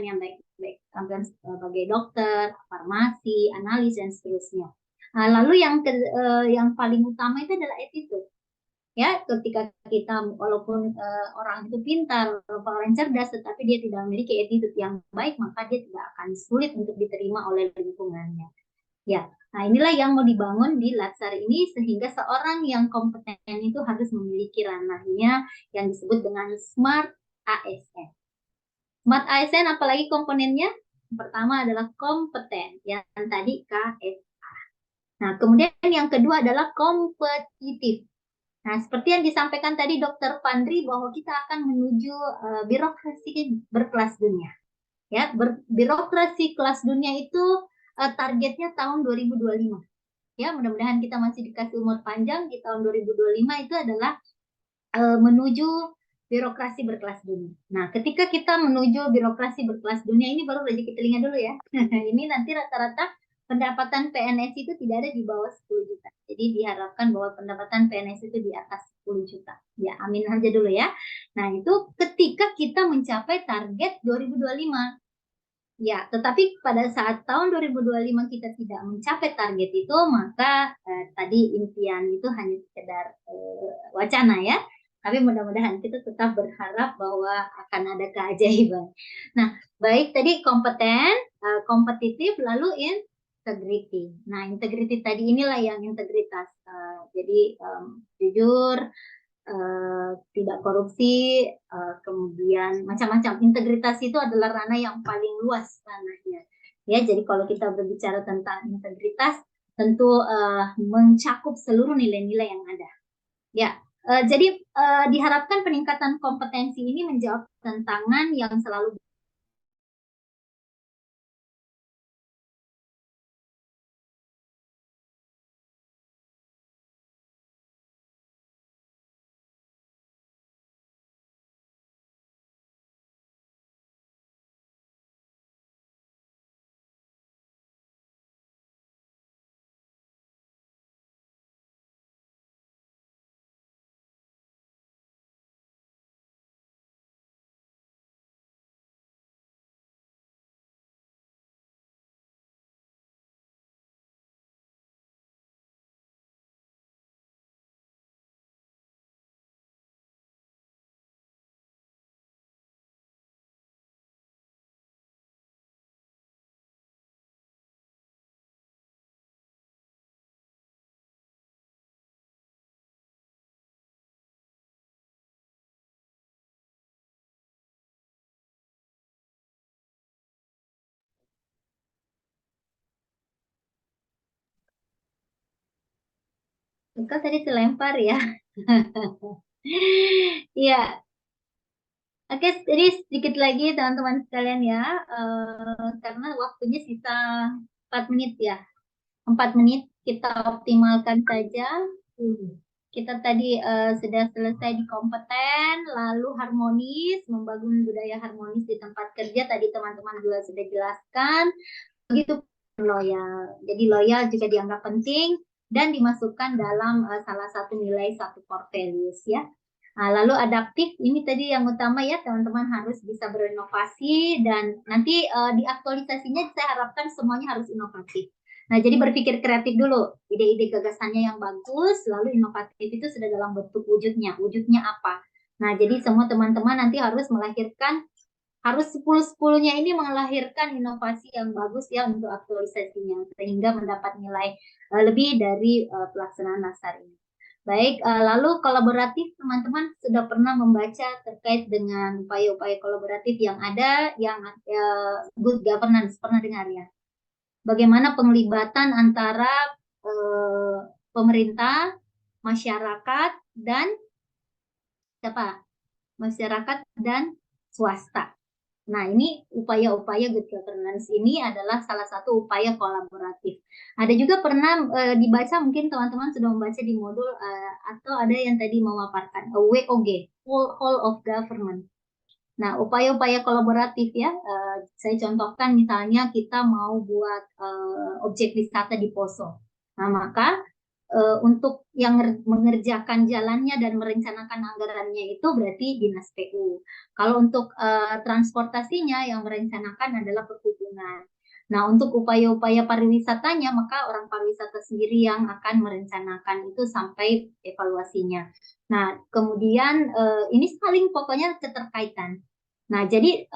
yang baik, keterampilan sebagai dokter, farmasi, analis dan seterusnya. Nah, lalu yang paling utama itu adalah attitude. Ya, ketika kita walaupun orang itu pintar, orang cerdas, tetapi dia tidak memiliki attitude yang baik, maka dia tidak akan sulit untuk diterima oleh lingkungannya. Ya, nah inilah yang mau dibangun di Latsar ini sehingga seorang yang kompeten itu harus memiliki ranahnya yang disebut dengan Smart ASN. Smart ASN apalagi komponennya? Pertama adalah kompeten, yang tadi KSA. Nah, kemudian yang kedua adalah kompetitif. Nah, seperti yang disampaikan tadi Dr. Pandri bahwa kita akan menuju birokrasi berkelas dunia. Ya, birokrasi kelas dunia itu targetnya tahun 2025. Ya, mudah-mudahan kita masih dikasih umur panjang di tahun 2025 itu adalah menuju birokrasi berkelas dunia. Nah, ketika kita menuju birokrasi berkelas dunia ini baru rezeki telinga dulu ya. Ini nanti rata-rata pendapatan PNS itu tidak ada di bawah 10 juta. Jadi diharapkan bahwa pendapatan PNS itu di atas 10 juta. Ya, amin aja dulu ya. Nah, itu ketika kita mencapai target 2025. Ya, tetapi pada saat tahun 2025 kita tidak mencapai target itu, maka tadi impian itu hanya sekedar wacana ya. Tapi mudah-mudahan kita tetap berharap bahwa akan ada keajaiban. Nah, baik tadi kompeten, kompetitif, lalu integrity. Nah, integrity tadi inilah yang integritas. Jadi jujur, tidak korupsi, kemudian macam-macam. Integritas itu adalah ranah yang paling luas ranahnya. Ya, jadi kalau kita berbicara tentang integritas, tentu mencakup seluruh nilai-nilai yang ada. Ya, jadi diharapkan peningkatan kompetensi ini menjawab tantangan yang selalu Kak tadi dilempar ya. Iya. Oke, jadi sedikit lagi teman-teman sekalian ya, karena waktunya sisa 4 menit ya. 4 menit kita optimalkan saja. Kita tadi sudah selesai di kompeten, lalu harmonis, membangun budaya harmonis di tempat kerja. Tadi teman-teman juga sudah jelaskan. Begitu loyal. Jadi loyal juga dianggap penting dan dimasukkan dalam salah satu nilai satu core values ya. Nah, lalu adaptif ini tadi yang utama ya, teman-teman harus bisa berinovasi dan nanti di aktualisasinya saya harapkan semuanya harus inovatif. Nah, jadi berpikir kreatif dulu, ide-ide gagasannya yang bagus, lalu inovatif itu sudah dalam bentuk wujudnya. Wujudnya apa? Nah, jadi semua teman-teman nanti harus melahirkan, harus 10-10-nya ini melahirkan inovasi yang bagus ya untuk aktualisasinya, sehingga mendapat nilai lebih dari pelaksanaan Latsar ini. Baik, lalu kolaboratif, teman-teman sudah pernah membaca terkait dengan upaya-upaya kolaboratif yang ada, yang good governance, pernah dengar ya? Bagaimana penglibatan antara pemerintah, masyarakat, dan siapa? Masyarakat dan swasta. Nah, ini upaya-upaya good governance ini adalah salah satu upaya kolaboratif. Ada juga pernah dibaca, mungkin teman-teman sudah membaca di modul atau ada yang tadi memaparkan WOG, Whole of Government. Nah, upaya-upaya kolaboratif ya, saya contohkan misalnya kita mau buat objek wisata di Poso. Nah, maka untuk yang mengerjakan jalannya dan merencanakan anggarannya itu berarti Dinas PU. Kalau untuk transportasinya yang merencanakan adalah perhubungan. Nah, untuk upaya-upaya pariwisatanya, maka orang pariwisata sendiri yang akan merencanakan itu sampai evaluasinya. Nah, kemudian ini saling pokoknya keterkaitan. Nah, jadi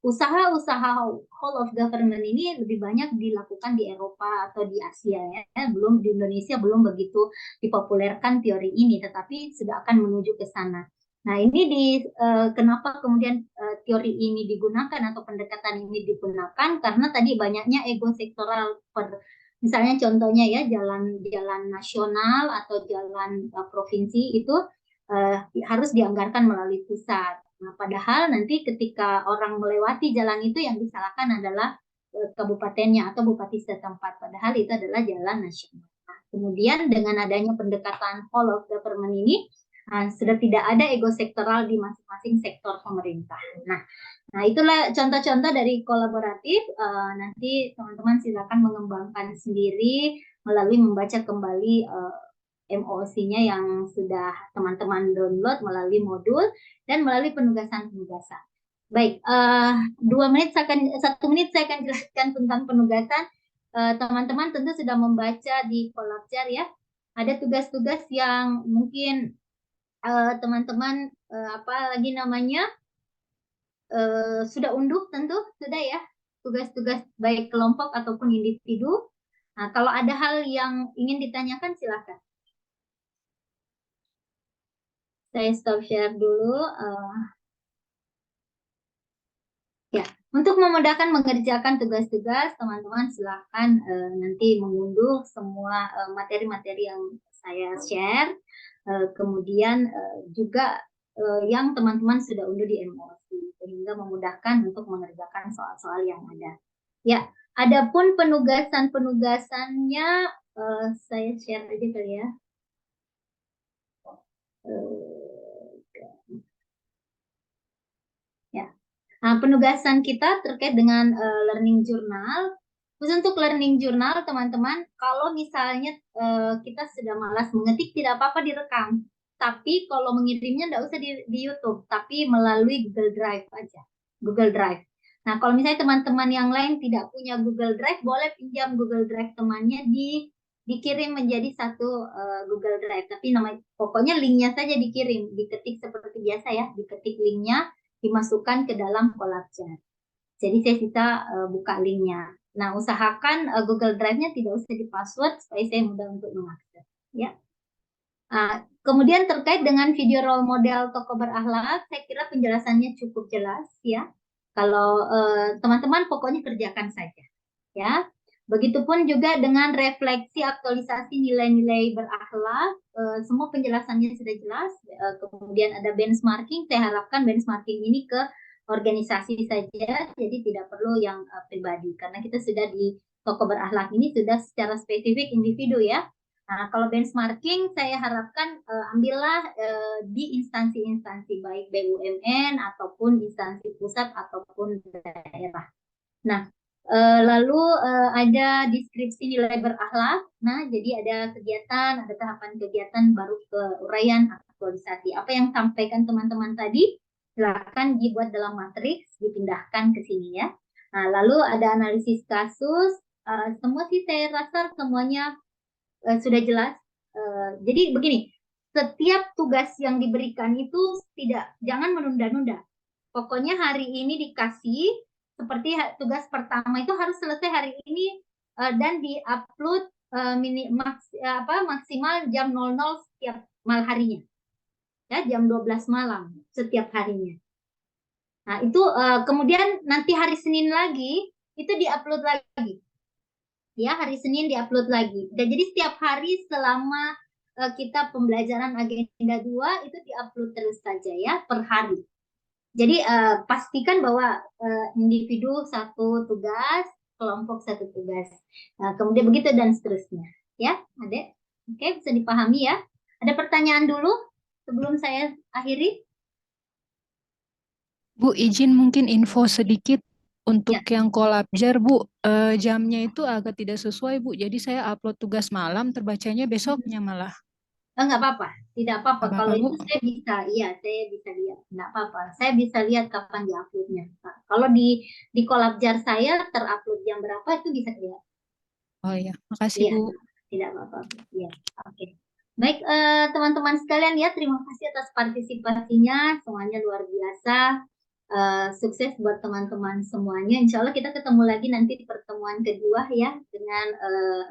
usaha-usaha whole of government ini lebih banyak dilakukan di Eropa atau di Asia ya. Belum di Indonesia belum begitu dipopulerkan teori ini, tetapi sudah akan menuju ke sana. Nah, ini kenapa kemudian teori ini digunakan atau pendekatan ini digunakan karena tadi banyaknya ego sektoral misalnya contohnya ya jalan nasional atau jalan provinsi itu harus dianggarkan melalui pusat. Nah, padahal nanti ketika orang melewati jalan itu yang disalahkan adalah kabupatennya atau bupati setempat. Padahal itu adalah jalan nasional. Nah, kemudian dengan adanya pendekatan whole of government ini, sudah tidak ada ego sektoral di masing-masing sektor pemerintah. Nah, itulah contoh-contoh dari kolaboratif. Nanti teman-teman silakan mengembangkan sendiri melalui membaca kembali MOOC-nya yang sudah teman-teman download melalui modul dan melalui penugasan-penugasan. Baik, 1 menit saya akan jelaskan tentang penugasan. Teman-teman tentu sudah membaca di Kolabjar ya. Ada tugas-tugas yang mungkin teman-teman sudah unduh tentu sudah ya. Tugas-tugas baik kelompok ataupun individu. Nah, kalau ada hal yang ingin ditanyakan silakan. Saya stop share dulu. Ya, untuk memudahkan mengerjakan tugas-tugas, teman-teman silakan nanti mengunduh semua materi-materi yang saya share. Kemudian juga yang teman-teman sudah unduh di MOOC, sehingga memudahkan untuk mengerjakan soal-soal yang ada. Ya, adapun penugasan-penugasannya saya share aja kali ya. Nah, penugasan kita terkait dengan learning journal. Khusus untuk learning journal, teman-teman, kalau misalnya kita sudah malas mengetik, tidak apa-apa direkam. Tapi kalau mengirimnya tidak usah di YouTube, tapi melalui Google Drive aja. Google Drive. Nah, kalau misalnya teman-teman yang lain tidak punya Google Drive, boleh pinjam Google Drive temannya dikirim menjadi satu Google Drive. Tapi pokoknya linknya saja dikirim, diketik seperti biasa ya, diketik linknya, dimasukkan ke dalam Kolabjar. Jadi saya bisa buka linknya. Nah, usahakan Google Drive-nya tidak usah di-password supaya saya mudah untuk mengakses. Ya. Kemudian terkait dengan video role model tokoh berakhlak, saya kira penjelasannya cukup jelas ya. Kalau teman-teman pokoknya kerjakan saja. Ya. Begitupun juga dengan refleksi aktualisasi nilai-nilai berakhlak, semua penjelasannya sudah jelas. Kemudian ada benchmarking, saya harapkan benchmarking ini ke organisasi saja, jadi tidak perlu yang pribadi. Karena kita sudah di tokoh berakhlak ini sudah secara spesifik individu ya. Nah, kalau benchmarking saya harapkan ambillah di instansi-instansi baik BUMN ataupun instansi pusat ataupun daerah. Nah, lalu ada deskripsi nilai berakhlak. Nah, jadi ada kegiatan, ada tahapan kegiatan baru ke uraian aktualisasi. Apa yang sampaikan teman-teman tadi, silakan dibuat dalam matriks, dipindahkan ke sini ya. Nah, lalu ada analisis kasus. Semua sih saya rasa semuanya sudah jelas. Jadi begini, setiap tugas yang diberikan itu jangan menunda-nunda. Pokoknya hari ini dikasih, seperti tugas pertama itu harus selesai hari ini dan di-upload maksimal jam 00 setiap malam harinya. Ya, jam 12 malam setiap harinya. Nah, itu kemudian nanti hari Senin lagi itu di-upload lagi. Ya, hari Senin di-upload lagi. Dan jadi setiap hari selama kita pembelajaran agenda 2 itu di-upload terus saja ya per hari. Jadi pastikan bahwa individu satu tugas, kelompok satu tugas. Kemudian begitu dan seterusnya. Ya, Adek? Oke, bisa dipahami ya. Ada pertanyaan dulu sebelum saya akhiri? Bu, izin mungkin info sedikit untuk yang kolabjar, Bu. Jamnya itu agak tidak sesuai, Bu. Jadi saya upload tugas malam, terbacanya besoknya malah. Enggak apa-apa, tidak apa-apa. Apa-apa, Kalau Bu? itu saya bisa, iya saya bisa lihat. Enggak apa-apa. Saya bisa lihat kapan diuploadnya. Nah, kalau di kolabjar saya terupload jam berapa itu bisa lihat. Oh iya, makasih Iya, Bu. tidak apa-apa. Iya, oke. Baik, teman-teman sekalian ya, terima kasih atas partisipasinya. Semuanya luar biasa. Sukses buat teman-teman semuanya. Insya Allah kita ketemu lagi nanti di pertemuan kedua ya dengan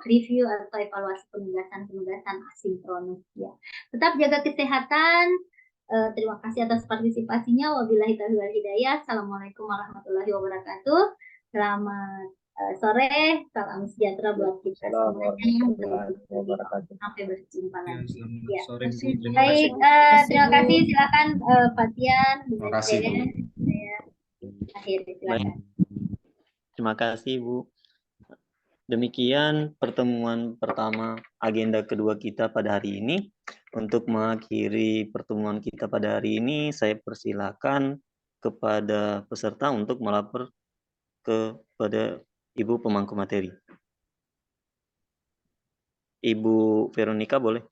review atau evaluasi penugasan-penugasan asinkronus ya. Tetap jaga kesehatan. Terima kasih atas partisipasinya. Wabillahi taufiq wal hidayah. Assalamualaikum warahmatullahi wabarakatuh. Selamat sore, salam sejahtera buat kita semuanya. Sampai berjumpa lagi. Ya. Sore, Bu. Terima Baik, kasih. terima kasih. Silakan Pak Tian. Terima kasih, Bu. Saya akhiri, silakan. Terima kasih, Bu. Demikian pertemuan pertama agenda kedua kita pada hari ini. Untuk mengakhiri pertemuan kita pada hari ini, saya persilakan kepada peserta untuk melapor kepada Ibu pemangku materi. Ibu Veronica boleh?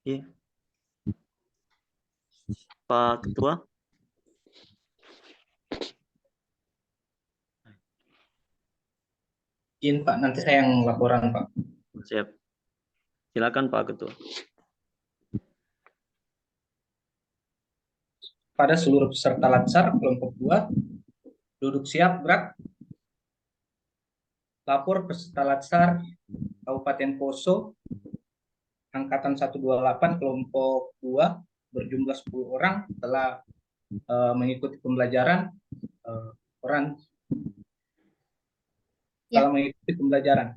Iya. Pak Ketua. Izin Pak, nanti saya yang laporan Pak. Siap. Silakan Pak Ketua. Pada seluruh peserta Latsar kelompok 2, duduk siap, gerak. Lapor peserta Latsar Kabupaten Poso, Angkatan 128 kelompok 2, berjumlah 10 orang telah mengikuti pembelajaran. Telah mengikuti pembelajaran.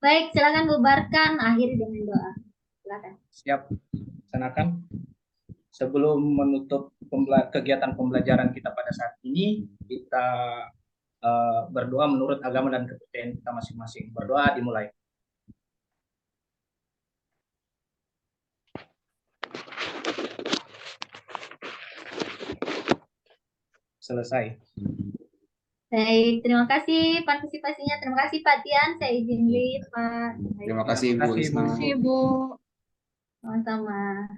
Baik, silakan bubarkan, akhiri dengan doa. Silakan. Siap, laksanakan. Sebelum menutup kegiatan pembelajaran kita pada saat ini, kita berdoa menurut agama dan kepercayaan kita masing-masing. Berdoa dimulai. Selesai. Baik, terima kasih partisipasinya. Terima kasih Pak Tian. Saya izin leave, Pak. Terima kasih, Bu. Terima kasih, Bu. Sama-sama.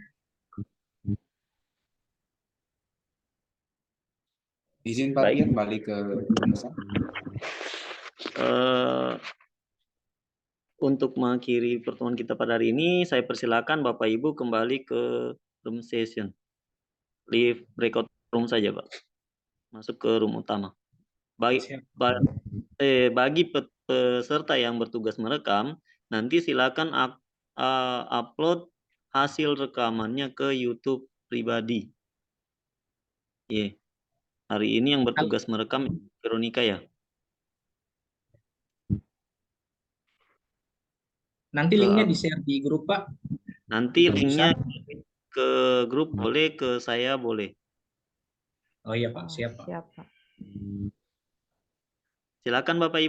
Izin Pak Tian balik ke Indonesia. Untuk mengakhiri pertemuan kita pada hari ini, saya persilakan Bapak Ibu kembali ke room session. Leave breakout room saja, Pak. Masuk ke room utama. Bagi peserta yang bertugas merekam, nanti silakan upload hasil rekamannya ke YouTube pribadi. Hari ini yang bertugas merekam Veronica ya. Nanti linknya di-share di grup, Pak. Nanti linknya ke grup boleh, ke saya boleh. Oh iya Pak, siap Pak. Siap, Pak. Silakan Bapak Ibu.